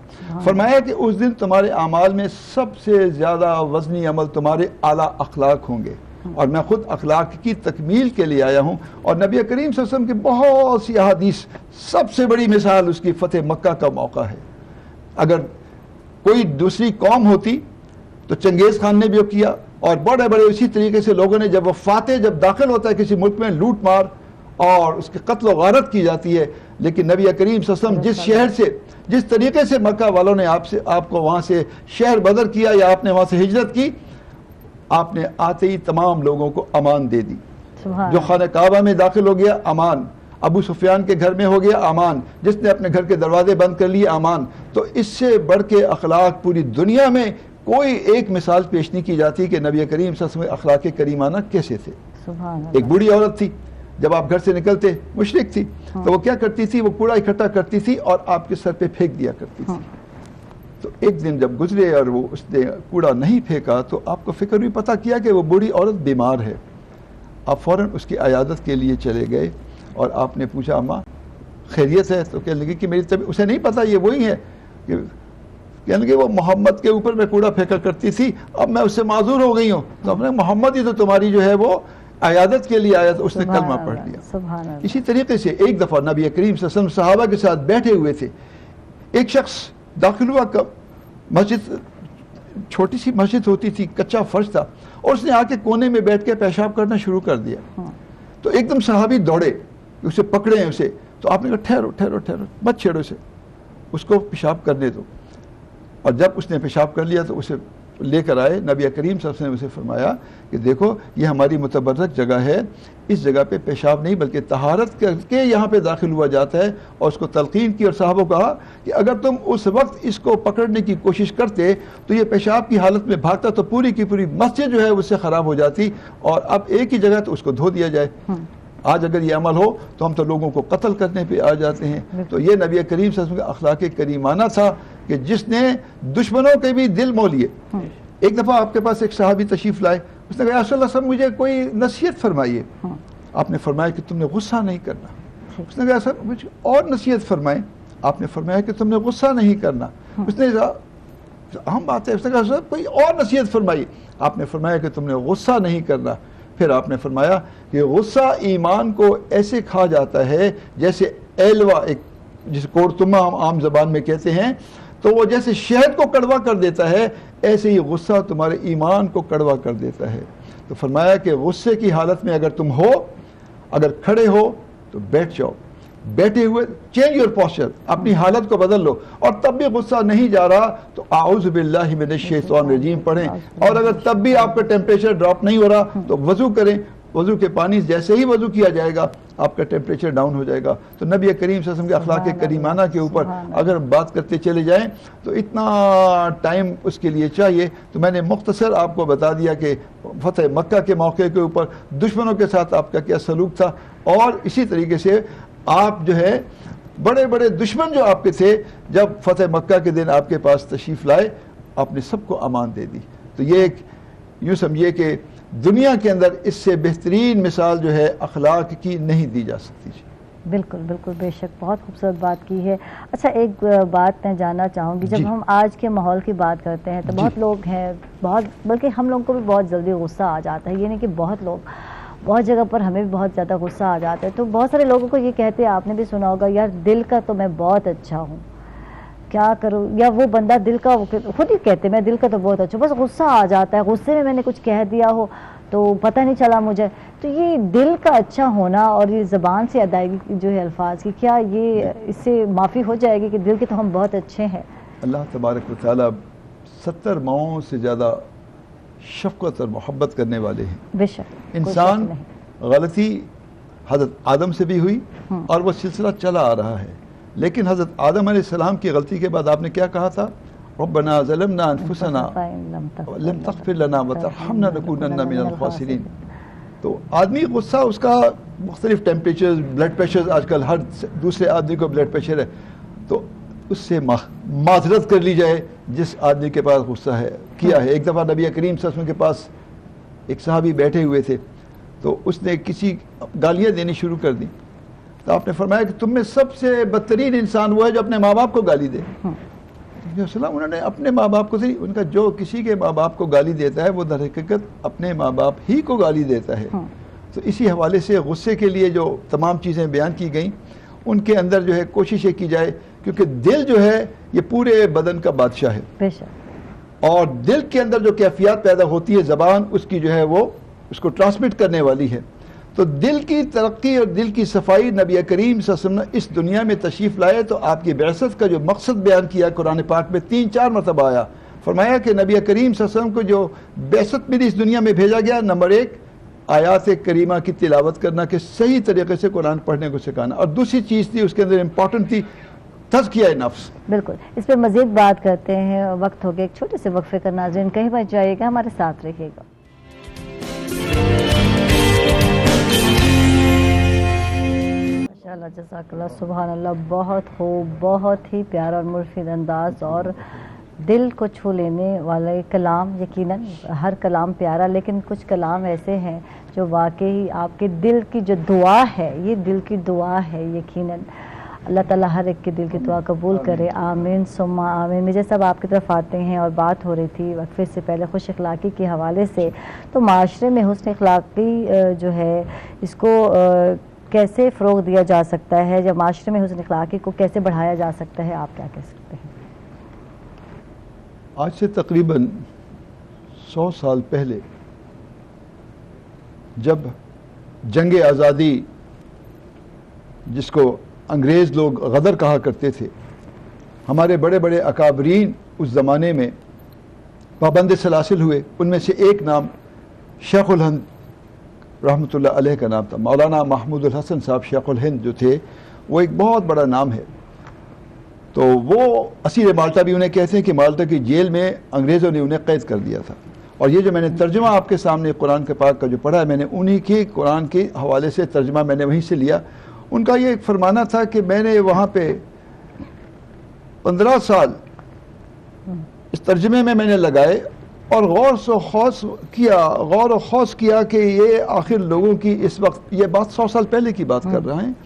फरमाया कि उस दिन तुम्हारे अमाल में सबसे ज़्यादा वजनी अमल तुम्हारे आला अखलाक होंगे। और मैं खुद अखलाक की तकमील के लिए आया हूँ। और नबी करीम सल्लल्लाहु अलैहि वसल्लम की बहुत सी अहादीस, सबसे बड़ी मिसाल उसकी फ़तेह मक्का का मौका है। अगर कोई दूसरी कौम होती तो चंगेज़ खान ने भी किया, और बड़े बड़े इसी तरीके से लोगों ने, जब वो फातेह जब दाखिल होता है किसी मुल्क में, लूट मार और उसकी कत्ल गारत की जाती है। लेकिन नबी करीम सल्लल्लाहु अलैहि वसल्लम जिस शहर से, जिस तरीके से मक्का वालों ने आपको वहाँ से शहर बदर किया या आपने वहाँ से हिजरत की, आपने आते ही तमाम लोगों को अमान दे दी। जो खाना काबा में दाखिल हो गया, अमान। अबू सुफियान के घर में हो गया, अमान। जिसने अपने घर के दरवाजे बंद कर लिए, अमान। तो इससे बढ़ के अखलाक पूरी दुनिया में कोई एक मिसाल पेश नहीं की जाती कि नबी करीम सल्लल्लाहु अलैहि वसल्लम अखलाक करीमाना कैसे थे। एक बूढ़ी औरत थी, जब आप घर से निकलते, मुशरिक थी, तो वो क्या करती थी, वो कूड़ा इकट्ठा करती थी और आपके सर पे फेंक दिया करती थी। तो एक दिन जब गुजरे और वो उसने कूड़ा नहीं फेंका तो आपको फिक्र भी पता किया कि वो बूढ़ी औरत बीमार है। आप फौरन उसकी अयादत के लिए चले गए और आपने पूछा, अम्मा खैरियत है? तो कहने लगी कि मेरी तबीयत, उसे नहीं पता ये वही है। कहने लगे वो मोहम्मद के ऊपर मैं कूड़ा फेंका करती थी, अब मैं उससे माजूर हो गई हूँ। तो हमने, मोहम्मद ही तो तुम्हारी जो है वो अयादत के लिए आया, तो उसने कलमा पढ़ लिया। इसी तरीके से एक दफ़ा नबी करीम सल्लल्लाहु अलैहि वसल्लम सहाबा के साथ बैठे हुए थे, एक शख्स दाखिल हुआ, मस्जिद छोटी सी मस्जिद होती थी, कच्चा फर्श था, और उसने आके कोने में बैठ के पेशाब करना शुरू कर दिया। तो एकदम सहाबी दौड़े, उसे पकड़े उसे। तो आपने कहा ठहरो ठहरो ठहरो, मत छेड़ो उसे, उसको पेशाब करने दो। और जब उसने पेशाब कर लिया तो उसे लेकर आए। नबी करीम सल्लल्लाहु अलैहि वसल्लम ने उसे फरमाया कि देखो ये हमारी मुतबर्रक जगह है, इस जगह पे पेशाब नहीं बल्कि तहारत करके यहाँ पे दाखिल हुआ जाता है। और उसको तलकीन की और साहबों को कहा कि अगर तुम उस वक्त इसको पकड़ने की कोशिश करते तो ये पेशाब की हालत में भागता तो पूरी की पूरी मस्जिद जो है उससे ख़राब हो जाती। और अब एक ही जगह तो उसको धो दिया जाए। आज अगर ये अमल हो तो हम तो लोगों को कत्ल करने पे आ जाते हैं। तो ये नबी करीम सल्लल्लाहु अलैहि वसल्लम का अखलाक करीमाना था कि जिसने दुश्मनों के भी दिल मोह लिए। एक दफ़ा आपके पास एक सहाबी तशरीफ़ लाए, उसने कहा, या रसूल अल्लाह, मुझे कोई नसीहत फरमाइए। आपने फरमाया कि तुमने गुस्सा नहीं करना। उसने कहा, सर मुझे और नसीहत फरमाएं। आपने फरमाया कि तुमने गुस्सा नहीं करना। उसने हम बात है, उसने कहा कोई और नसीहत फरमाई। आपने फरमाया कि तुमने गुस्सा नहीं करना। फिर आपने फरमाया कि गुस्सा ईमान को ऐसे खा जाता है जैसे एलवा, एक जिसे कोरतुमा आम जबान में कहते हैं, तो वो जैसे शहद को कड़वा कर देता है, ऐसे ही गुस्सा तुम्हारे ईमान को कड़वा कर देता है। तो फरमाया कि गुस्से की हालत में अगर तुम हो, अगर खड़े हो तो बैठ जाओ, बैठे हुए चेंज योर पोस्चर, अपनी हालत को बदल लो। और तब भी गुस्सा नहीं जा रहा तो आऊज़ु बिल्लाहि मिनश शैतानिर रजीम पढ़ें। और अगर तब भी आपका टेम्परेचर ड्रॉप नहीं हो रहा तो वजू करें। वजू के पानी जैसे ही वजू किया जाएगा आपका टेम्परेचर डाउन हो जाएगा। तो नबी करीम सल्लल्लाहु अलैहि वसल्लम के अखलाक करीमाना के ऊपर अगर बात करते चले जाएं तो इतना टाइम उसके लिए चाहिए। तो मैंने मुख्तसर आपको बता दिया कि फतेह मक्का के मौके के ऊपर दुश्मनों के साथ आपका क्या सलूक था, और इसी तरीके से आप जो है बड़े बड़े दुश्मन जो आपके थे, जब फतेह मक्का के दिन आपके पास तशरीफ़ लाए, आपने सबको अमान दे दी। तो ये एक यूँ समझिए कि दुनिया के अंदर इससे बेहतरीन मिसाल जो है अखलाक की नहीं दी जा सकती। बिल्कुल बिल्कुल, बेशक बहुत खूबसूरत बात की है। अच्छा, एक बात मैं जानना चाहूँगी, जब हम आज के माहौल की बात करते हैं तो बहुत लोग हैं, बहुत बल्कि हम लोगों को भी बहुत जल्दी गुस्सा आ जाता है। ये नहीं कि बहुत लोग, बहुत जगह पर हमें भी बहुत ज़्यादा गुस्सा आ जाता है। तो बहुत सारे लोगों को ये कहते हैं, आपने भी सुना होगा, यार दिल का तो मैं बहुत अच्छा हूँ, क्या करूँ, या वो बंदा दिल का खुद ही कहते मैं दिल का तो बहुत अच्छा, बस गुस्सा आ जाता है, गुस्से में मैंने कुछ कह दिया हो तो पता नहीं चला मुझे। तो ये दिल का अच्छा होना और ये ज़बान से अदायगी जो है अल्फाज की, क्या ये इससे माफ़ी हो जाएगी कि दिल के तो हम बहुत अच्छे हैं? अल्लाह तबारक व तआला 70 माओं से ज़्यादा शफ़क़त और मोहब्बत करने वाले हैं। बेशक इंसान गलती हज़रत आदम से भी हुई और वह सिलसिला चला आ रहा है, लेकिन हज़रत आदम अलैहिस्सलाम की गलती के बाद आपने क्या कहा था? रब्बना ज़लमना अनफुसना लम तग़फिर लना व तरहमना लनकूनन्ना मिनल ख़ासिरीन। तो आदमी गुस्सा, उसका मुख्तलिफ टेम्परेचर, ब्लड प्रेशर, आजकल हर दूसरे आदमी को ब्लड प्रेशर है, तो उससे माजरत कर ली जाए जिस आदमी के पास गुस्सा है किया है। एक दफ़ा नबी करीम सल्लल्लाहु अलैहि वसल्लम के पास एक सहाबी बैठे हुए थे, तो उसने किसी गालियाँ देनी शुरू कर दी। तो आपने फरमाया कि तुम में सबसे बदतरीन इंसान वो है जो अपने माँ बाप को गाली दे। उन्होंने अपने माँ बाप को, उनका जो किसी के माँ बाप को गाली देता है वो दर हकीकत अपने माँ बाप ही को गाली देता है। तो इसी हवाले से गुस्से के लिए जो तमाम चीज़ें बयान की गई, उनके अंदर जो है कोशिश की जाए, क्योंकि दिल जो है ये पूरे बदन का बादशाह है, और दिल के अंदर जो कैफियत पैदा होती है, ज़बान उसकी जो है वो उसको ट्रांसमिट करने वाली है। तो दिल की तरक्की और दिल की सफाई नबी करीम सल्लल्लाहु अलैहि वसल्लम इस दुनिया में तशरीफ़ लाए तो आपकी बेअसत का जो मकसद बयान किया कुरान पाक में 3-4 मरतबा आया। फरमाया कि नबी करीम सल्लल्लाहु अलैहि वसल्लम को जो बेअसत में इस दुनिया में भेजा गया, नंबर 1 आयात करीमा की तिलावत करना, कि सही तरीके से कुरान पढ़ने को सिखाना, और दूसरी चीज़ थी उसके अंदर इम्पॉर्टेंट थी तज़किया नफ्स। बिल्कुल, इस पर मज़ीद बात करते हैं। वक्त हो गया एक छोटे से वक्फे का, नाज़रीन कहीं पर जाइएगा, हमारे साथ रहिएगा। माशाअल्लाह, जज़ाकल्लाह, सुभान अल्लाह, बहुत खूब, बहुत ही प्यारा और मुफीद अंदाज और दिल को छू लेने वाले कलाम। यकीनन हर कलाम प्यारा, लेकिन कुछ कलाम ऐसे हैं जो वाकई आपके दिल की जो दुआ है, ये दिल की दुआ है। यकीनन अल्लाह ताला हर एक के दिल की दुआ कबूल करे, आमीन सुम्मा आमीन। मुझे सब आपकी तरफ आते हैं, और बात हो रही थी वक्फे से पहले खुश अखलाक़ी के हवाले से। तो माशरे में हुस्न अखलाक़ी जो है इसको कैसे फ़रोग़ दिया जा सकता है, जब माशरे में हुस्न अखलाक़ी को कैसे बढ़ाया जा सकता है, आप क्या कह सकते हैं? आज से तकरीबन 100 साल पहले जब जंग आज़ादी, जिसको अंग्रेज़ लोग गदर कहा करते थे, हमारे बड़े बड़े अकाबरीन उस ज़माने में पाबंद सलासिल हुए। उनमें से एक नाम शेखुल हिंद रहमतुल्लाह अलैह का नाम था। मौलाना महमूदुल हसन साहब शेखुल हिंद जो थे, वो एक बहुत बड़ा नाम है। तो वो असीर माल्टा भी उन्हें कहते हैं कि माल्टा की जेल में अंग्रेज़ों ने उन्हें कैद कर दिया था। और ये जो मैंने तर्जुमा आपके सामने कुरान के पाक का जो पढ़ा है, मैंने उन्हीं के कुरान के हवाले से तर्जुमा मैंने वहीं से लिया। उनका ये एक फरमाना था कि मैंने वहाँ पे 15 साल इस तर्जुमे में मैंने लगाए और गौर व खौस किया कि ये आखिर लोगों की इस वक्त, ये बात 100 साल पहले की बात कर रहे हैं,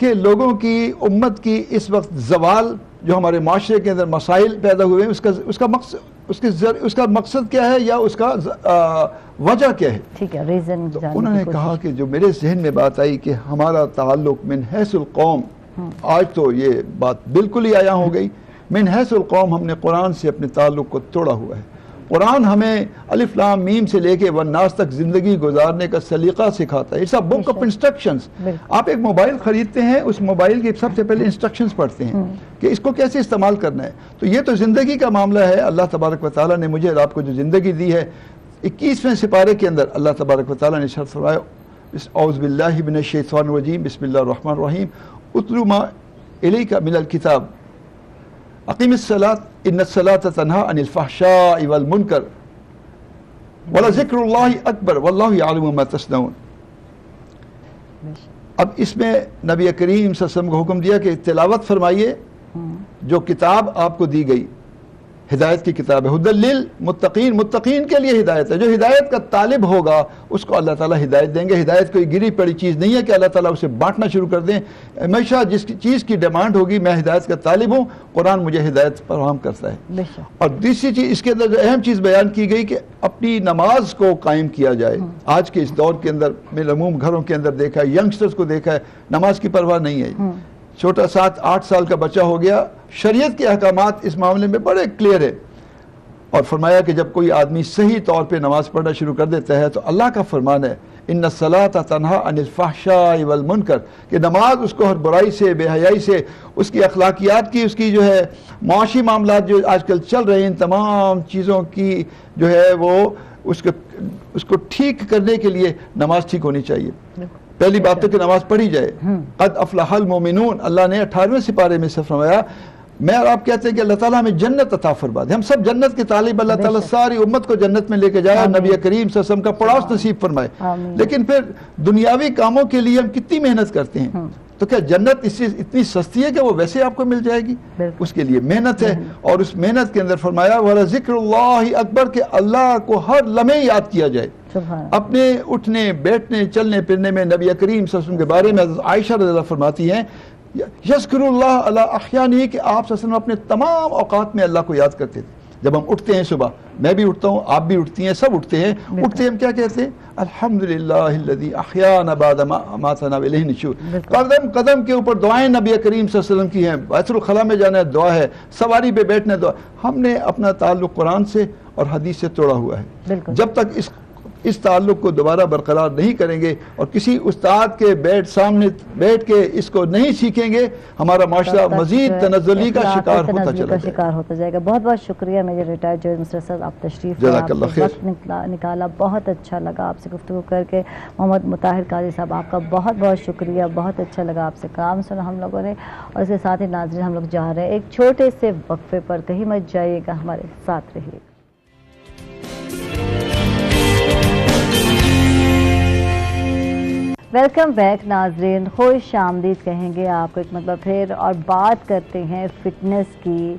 कि लोगों की उम्मत की इस वक्त ज़वाल जो हमारे माशरे के अंदर मसाइल पैदा हुए हैं उसका मकसद क्या है या उसका वजह क्या है। ठीक है, रीजन तो उन्होंने कहा कि जो मेरे जहन में बात आई कि हमारा ताल्लुक मिन हैसुल कौम, आज तो ये बात बिल्कुल ही आया हो गई, मिन हैसुल कौम, हमने कुरान से अपने ताल्लुक को तोड़ा हुआ है। कुरान हमें अलिफ लाम मीम से लेके वन्नास तक जिंदगी गुजारने का सलीका सिखाता है। It's a book of instructions. आप एक मोबाइल खरीदते हैं, उस मोबाइल के सबसे पहले इंस्ट्रक्शंस पढ़ते हैं कि इसको कैसे इस्तेमाल करना है। तो ये तो जिंदगी का मामला है। अल्लाह तबारक व तआला ने मुझे और आपको जो जिंदगी दी है, 21वें सिपारे के अंदर अल्लाह तबारक व तआला ने इरशाद फरमाया, औज़ु बिल्लाहि मिनश शैतानिर रजीम, बिस्मिल्लाहिर रहमानिर रहीम, उतलु मा इलैका मिनल किताब अक़ीमिस्सलात इन्नस्सलात तन्हा अनिल फ़हशाइ वल मुनकर वला ज़िक्रुल्लाहि अकबर वल्लाहु यअलमु मा तस्नऊन। अब इसमें नबी करीम सल्लल्लाहु अलैहि वसल्लम को हुक्म दिया कि तिलावत फरमाइए जो किताब आपको दी गई, हिदायत की किताब है। हुदल लिल मुत्तकीन, मुत्तकीन के लिए हिदायत है। जो हिदायत का तालिब होगा उसको अल्लाह ताला हिदायत देंगे। हिदायत कोई गिरी पड़ी चीज़ नहीं है कि अल्लाह ताला उसे बांटना शुरू कर दें। हमेशा जिस चीज़ की डिमांड होगी, मैं हिदायत का तालिब हूँ, कुरान मुझे हिदायत फराहम करता है। और दूसरी चीज़ इसके अंदर जो अहम चीज़ बयान की गई कि अपनी नमाज को कायम किया जाए। आज के इस दौर के अंदर मैंने अमूम घरों के अंदर देखा है, यंगस्टर्स को देखा है, नमाज की परवाह नहीं है। छोटा 7-8 साल का बच्चा हो गया, शरीयत के अहकामात इस मामले में बड़े क्लियर है। और फरमाया कि जब कोई आदमी सही तौर पे नमाज पढ़ना शुरू कर देता है तो अल्लाह का फरमान है, इन्नस्सलाता तन्हा अनिल फ़हशाइ वल मुनकर, कि नमाज उसको हर बुराई से, बेहयाई से, उसकी अखलाकियात की, उसकी जो है माशी मामलात जो आजकल चल रहे हैं, इन तमाम चीज़ों की जो है वो उसको ठीक करने के लिए नमाज ठीक होनी चाहिए। पहली बात तो कि नमाज पढ़ी जाए। क़द अफ़लहल मोमिनून, अल्लाह ने 18वें सिपारे में से फरमाया, मैं और आप कहते हैं कि अल्लाह ताला हमें जन्नत अता फरमा दे। हम सब जन्नत के तालिब, अल्लाह ताला सारी उम्मत को जन्नत में लेके जाए, नबी करीम सल्लल्लाहु अलैहि वसल्लम का पड़ाव नसीब फरमाए। लेकिन फिर दुनियावी कामों के लिए हम कितनी मेहनत करते हैं, तो क्या जन्नत इससे इतनी सस्ती है कि वो वैसे आपको मिल जाएगी? उसके लिए मेहनत है। और उस मेहनत के अंदर फरमाया वला ज़िक्रुल्लाहि अकबर, के अल्लाह को हर लम्हे याद किया जाए। अपने उठने बैठने चलने फिरने में नबी करीम सल्लल्लाहु अलैहि वसल्लम के बारे में आयशा रज़ियल्लाहु अन्हा फरमाती हैं, यज़्कुरुल्लाह अला अहयानी, कि आप सल्लल्लाहु अलैहि वसल्लम अपने तमाम औकात में अल्लाह को याद करते थे। जब हम उठते हैं सुबह, मैं भी उठता हूँ, आप भी उठती हैं, सब उठते हैं, उठते हम क्या कहते हैं? अल्हम्दुलिल्लाहिल्लज़ी अहयाना बअद मा अमातना व इलैहि नुशूर। कदम कदम के ऊपर दुआएं नबी करीम सल्लल्लाहु अलैहि वसल्लम की हैं। बैतुल खला में जाना है दुआ है, सवारी पे बैठना दुआ। हमने अपना ताल्लुक कुरान से और हदीस से तोड़ा हुआ है। जब तक इस ताल्लुक को दोबारा बरकरार नहीं करेंगे और किसी उस्ताद के सामने बैठ के इसको नहीं सीखेंगे, हमारा माशरा मजीद तनज़्ज़ुली का शिकार होता जाएगा। बहुत बहुत शुक्रिया मेरे रिटायर्ड जज मिस्टर सर, आप तशरीफ निकाला, बहुत अच्छा लगा आपसे गुफ्तगू करके। मोहम्मद मुताहिर काजी साहब, आपका बहुत बहुत शुक्रिया, बहुत अच्छा लगा आपसे काम सुना हम लोगों ने। और इसके साथ ही नाज़रीन, हम लोग जा रहे हैं एक छोटे से वक्फे पर, कहीं मत जाइएगा, हमारे साथ रहिए। वेलकम बैक नाजरीन, खुश आमदीद कहेंगे आपको एक मतलब फिर, और बात करते हैं फ़िटनेस की।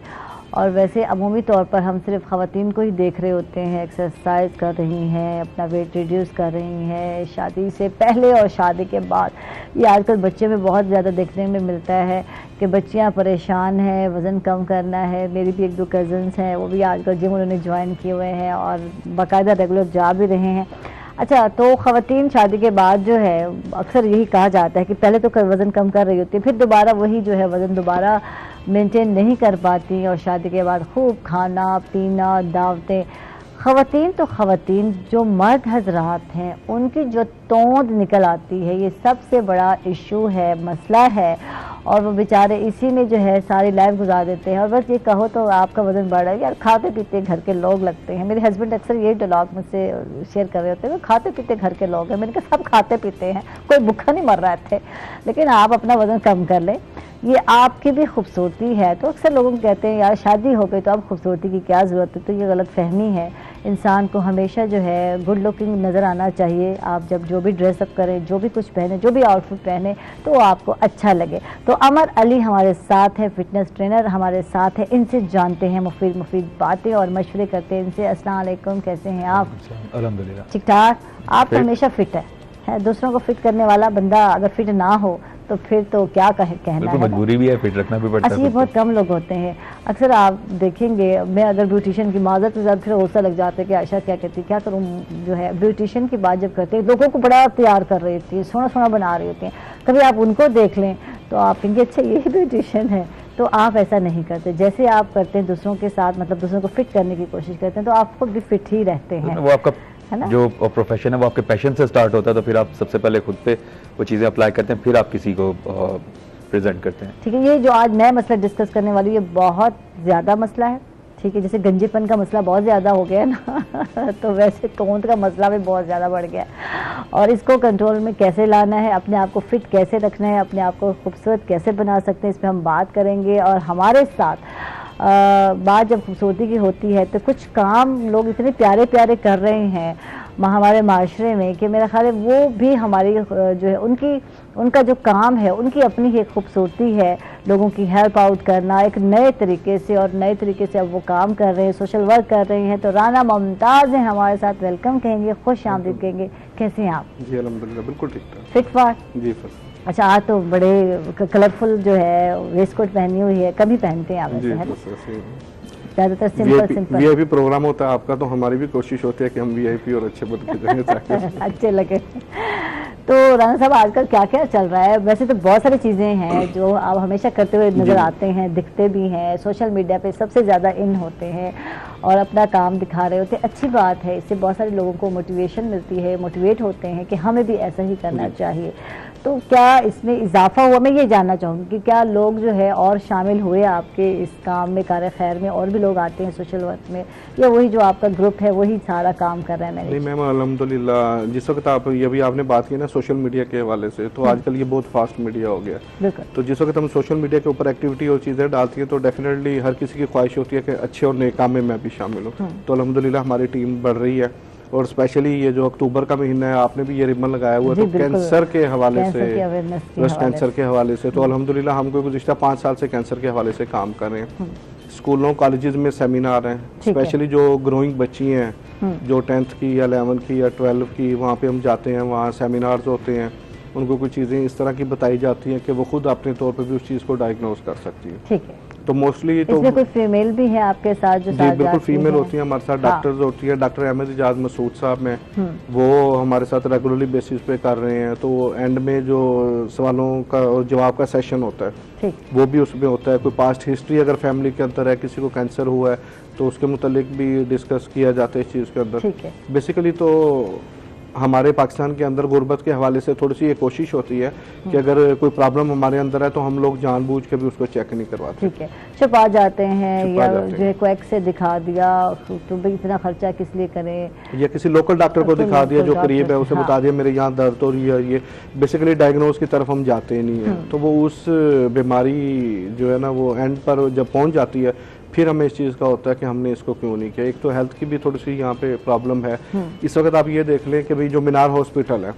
और वैसे अमूमी तौर पर हम सिर्फ ख़वातीन को ही देख रहे होते हैं, एक्सरसाइज कर रही हैं, अपना वेट रिड्यूस कर रही हैं, शादी से पहले और शादी के बाद। ये आजकल बच्चे में बहुत ज़्यादा देखने में मिलता है कि बच्चियां परेशान हैं, वज़न कम करना है। मेरी भी 1-2 कज़न्स हैं, वो भी आजकल जिम उन्होंने ज्वाइन किए हुए हैं और बाकायदा रेगुलर जा भी रहे हैं। अच्छा, तो ख़वातीन शादी के बाद जो है अक्सर यही कहा जाता है कि पहले तो वज़न कम कर रही होती है, फिर दोबारा वही जो है वज़न दोबारा मेंटेन नहीं कर पाती, और शादी के बाद खूब खाना पीना, दावतें। ख़वातीन तो ख़वातीन, जो मर्द हजरात हैं उनकी जो तोंद निकल आती है, ये सबसे बड़ा इशू है, मसला है। और वो बेचारे इसी में जो है सारी लाइफ गुजार देते हैं। और बस ये कहो तो आपका वज़न बढ़ रहा है, यार खाते पीते घर के लोग लगते हैं। मेरे हस्बैंड अक्सर यही डायलॉग मुझसे शेयर कर रहे होते हैं, खाते पीते घर के लोग हैं। मैंने कहा सब खाते पीते हैं, कोई भूखा नहीं मर रहा थे, लेकिन आप अपना वज़न कम कर लें, ये आपकी भी खूबसूरती है। तो अक्सर लोग कहते हैं यार शादी हो गई तो अब खूबसूरती की क्या ज़रूरत है, तो ये गलत फहमी है। इंसान को हमेशा जो है गुड लुकिंग नज़र आना चाहिए। आप जब जो भी ड्रेसअप करें, जो भी कुछ पहने, जो भी आउटफिट पहने, तो आपको अच्छा लगे। तो अमर अली हमारे साथ है, फिटनेस ट्रेनर हमारे साथ है, इनसे जानते हैं मुफीद बातें और मशवरे करते हैं इनसे। अस्सलाम वालेकुम, कैसे हैं आप? अल्हम्दुलिल्लाह ठीक ठाक। आप तो हमेशा फिट है, दूसरों को फिट करने वाला बंदा अगर फिट ना हो तो फिर तो क्या कहना है, मजबूरी भी है, फिट रखना भी पड़ता है। अच्छा, ये बहुत कम लोग होते हैं। अक्सर आप देखेंगे, मैं अगर ब्यूटिशियन की माजरत के साथ फिर हौसला लग जाता है कि आयशा क्या कहती, क्या करूँ, जो है ब्यूटिशियन की बात जब करते हैं लोगों को बड़ा तैयार कर रही होती है, सोना सोना बना रही होती हैं, कभी आप उनको देख लें तो आप कहेंगे अच्छा ये ब्यूटिशियन है। तो आप ऐसा नहीं करते, जैसे आप करते हैं दूसरों के साथ, मतलब दूसरों को फिट करने की कोशिश करते हैं, तो आप खुद भी फिट ही रहते हैं। वो आपका जो प्रोफेशन है वो आपके पैशन से स्टार्ट होता है, तो फिर आप सबसे पहले खुद पे वो चीज़ें अप्लाई करते हैं, फिर आप किसी को प्रेजेंट करते हैं। ठीक है, ये जो आज मैं मसला डिस्कस करने वाली हूँ ये बहुत ज़्यादा मसला है। ठीक है, जैसे गंजेपन का मसला बहुत ज़्यादा हो गया है ना तो वैसे तोंद का मसला भी बहुत ज़्यादा बढ़ गया है, और इसको कंट्रोल में कैसे लाना है, अपने आप को फिट कैसे रखना है, अपने आप को खूबसूरत कैसे बना सकते हैं, इस पर हम बात करेंगे। और हमारे साथ बात जब खूबसूरती की होती है तो कुछ काम लोग इतने प्यारे प्यारे कर रहे हैं हमारे माशरे में कि मेरा ख्याल है वो भी हमारी जो है उनका जो काम है उनकी अपनी ही खूबसूरती है, लोगों की हेल्प आउट करना एक नए तरीके से, और नए तरीके से अब वो काम कर रहे हैं, सोशल वर्क कर रहे हैं। तो राना मुमताज़ हैं हमारे साथ, वेलकम कहेंगे, खुश आमदीद कहेंगे। कैसे हैं आप? जी अल्हम्दुलिल्लाह, बिल्कुल ठीक ठाक। फिट फाट जी। अच्छा, आज तो बड़े कलरफुल जो है वेस्ट कोट पहनी हुई है, कभी पहनते हैं आप वैसे, है ना? ज़्यादातर सिंपल वीआईपी प्रोग्राम होता है आपका, तो हमारी भी कोशिश होती है कि हम वीआईपी और अच्छे बन के जाएं ताकि अच्छे लगे। तो राना साहब आजकल क्या क्या चल रहा है? वैसे तो बहुत सारी चीज़ें हैं जो आप हमेशा करते हुए नज़र आते हैं, दिखते भी हैं, सोशल मीडिया पे सबसे ज़्यादा इन होते हैं और अपना काम दिखा रहे होते हैं। अच्छी बात है, इससे बहुत सारे लोगों को मोटिवेशन मिलती है, मोटिवेट होते हैं कि हमें भी ऐसा ही करना चाहिए। तो क्या इसमें इजाफा हुआ? मैं ये जानना चाहूँगी कि क्या लोग जो है और शामिल हुए आपके इस काम में, कार्य खैर में, और भी लोग आते हैं सोशल वर्क में, या वही जो आपका ग्रुप है वही सारा काम कर रहे हैं? नहीं मैम, अल्हम्दुलिल्लाह, जिस वक्त आप ये भी आपने बात की ना सोशल मीडिया के हवाले से, तो आजकल ये बहुत फास्ट मीडिया हो गया। तो जिस वक्त हम सोशल मीडिया के ऊपर एक्टिविटी और चीज़ें डालती हैं तो डेफिनेटली हर किसी की ख्वाहिश होती है कि अच्छे और नए काम में मैं भी शामिल हूँ। तो अल्हम्दुलिल्लाह हमारी टीम बढ़ रही है, और स्पेशली ये जो अक्टूबर का महीना है, आपने भी ये रिबन लगाया हुआ है, तो कैंसर के हवाले से, ब्रेस्ट कैंसर के हवाले से, तो अल्हम्दुलिल्लाह हम कोई गुज़िश्ता 5 साल से कैंसर के हवाले से काम कर रहे हैं। स्कूलों कॉलेजेस में सेमिनार हैं, स्पेशली जो ग्रोइंग बच्ची हैं, जो 10th की या 11th की या 12th की, वहाँ पे हम जाते हैं, वहाँ सेमिनार्स होते हैं, उनको कुछ चीज़ें इस तरह की बताई जाती हैं कि वो खुद अपने तौर पर भी उस चीज़ को डायग्नोज कर सकती है। ठीक है। तो मोस्टली तो इसमें कोई फीमेल भी है आपके साथ जो जी बिल्कुल फीमेल होती है हमारे साथ, डॉक्टर्स होती है, डॉक्टर अहमद इजाज मसूद साहब में, वो हमारे साथ रेगुलरली बेसिस पे कर रहे हैं। तो एंड में जो सवालों का और जवाब का सेशन होता है वो भी उसमें होता है। कोई पास्ट हिस्ट्री अगर फैमिली के अंदर है, किसी को कैंसर हुआ है, तो उसके मुतालिक भी डिस्कस किया जाता है इस चीज़ के अंदर। बेसिकली तो हमारे पाकिस्तान के अंदर गुर्बत के हवाले से थोड़ी सी ये कोशिश होती है कि अगर कोई प्रॉब्लम हमारे अंदर है तो हम लोग जानबूझ के भी उसको चेक नहीं करवाते। ठीक है, छुपा जाते हैं, या जो है क्वैक से दिखा दिया तो भाई इतना खर्चा किस लिए करें, या किसी लोकल डॉक्टर को दिखा दिया जो करीब है, उसे बता दिया मेरे यहाँ दर्द हो रही है, ये बेसिकली डायग्नोज की तरफ हम जाते नहीं है। तो वो उस बीमारी जो है ना वो एंड पर जब पहुँच जाती है फिर हमें इस चीज़ का होता है कि हमने इसको क्यों नहीं किया। एक तो हेल्थ की भी थोड़ी सी यहाँ पे प्रॉब्लम है। इस वक्त आप ये देख लें कि भाई जो मीनार हॉस्पिटल है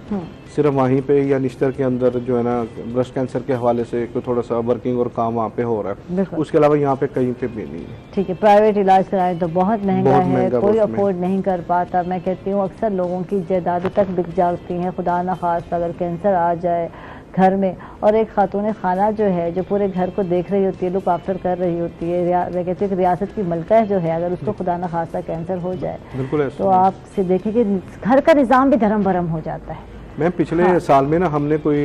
सिर्फ वहीं पे या निश्तर के अंदर जो है ना ब्रेस्ट कैंसर के हवाले से कोई थोड़ा सा वर्किंग और काम वहाँ पे हो रहा है, उसके अलावा यहाँ पे कहीं पे भी नहीं है। ठीक है, प्राइवेट इलाज कराएं तो बहुत महंगा है, कोई अफोर्ड नहीं कर पाता। मैं कहती हूँ अक्सर लोगों की जायदादें तक बिक जाती हैं, खुदा न खास्ता अगर कैंसर आ जाए घर में, और एक खातून खाना जो है जो पूरे घर को देख रही होती है, लुक आफ्टर कर रही होती है, मैं कहती हूँ रियासत की मलका जो है, अगर उसको खुदा न खास्ता कैंसर हो जाए तो आपसे देखें कि घर का निज़ाम भी धर्म भरम हो जाता है। मैम पिछले साल में ना हमने कोई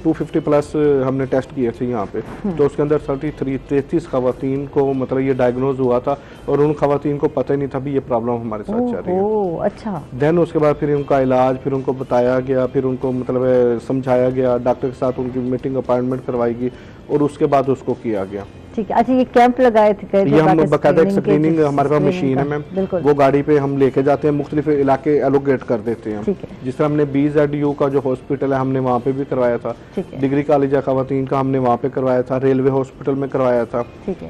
250 प्लस हमने टेस्ट किए थे यहाँ पे, तो उसके अंदर 33 खवातीन को मतलब ये डायग्नोज हुआ था, और उन खवातीन को पता ही नहीं था भी ये प्रॉब्लम हमारे साथ चल रही है। अच्छा। देन उसके बाद फिर उनका इलाज, फिर उनको बताया गया, फिर उनको मतलब समझाया गया, डॉक्टर के साथ उनकी मीटिंग अपॉइंटमेंट करवाई गई, और उसके बाद उसको किया गया। ठीक है। अच्छा, ये कैंप लगाए थे? ये हम बाकायदा स्क्रीनिंग, हमारे पास मशीन है मैम, वो गाड़ी पे हम लेके जाते हैं, मुख्तलिफ इलाके एलोकेट कर देते हैं। जिस तरह हमने BZU का जो हॉस्पिटल है हमने वहाँ पे भी करवाया था, डिग्री कॉलेज खवातीन का हमने वहाँ पे करवाया था, रेलवे हॉस्पिटल में करवाया था,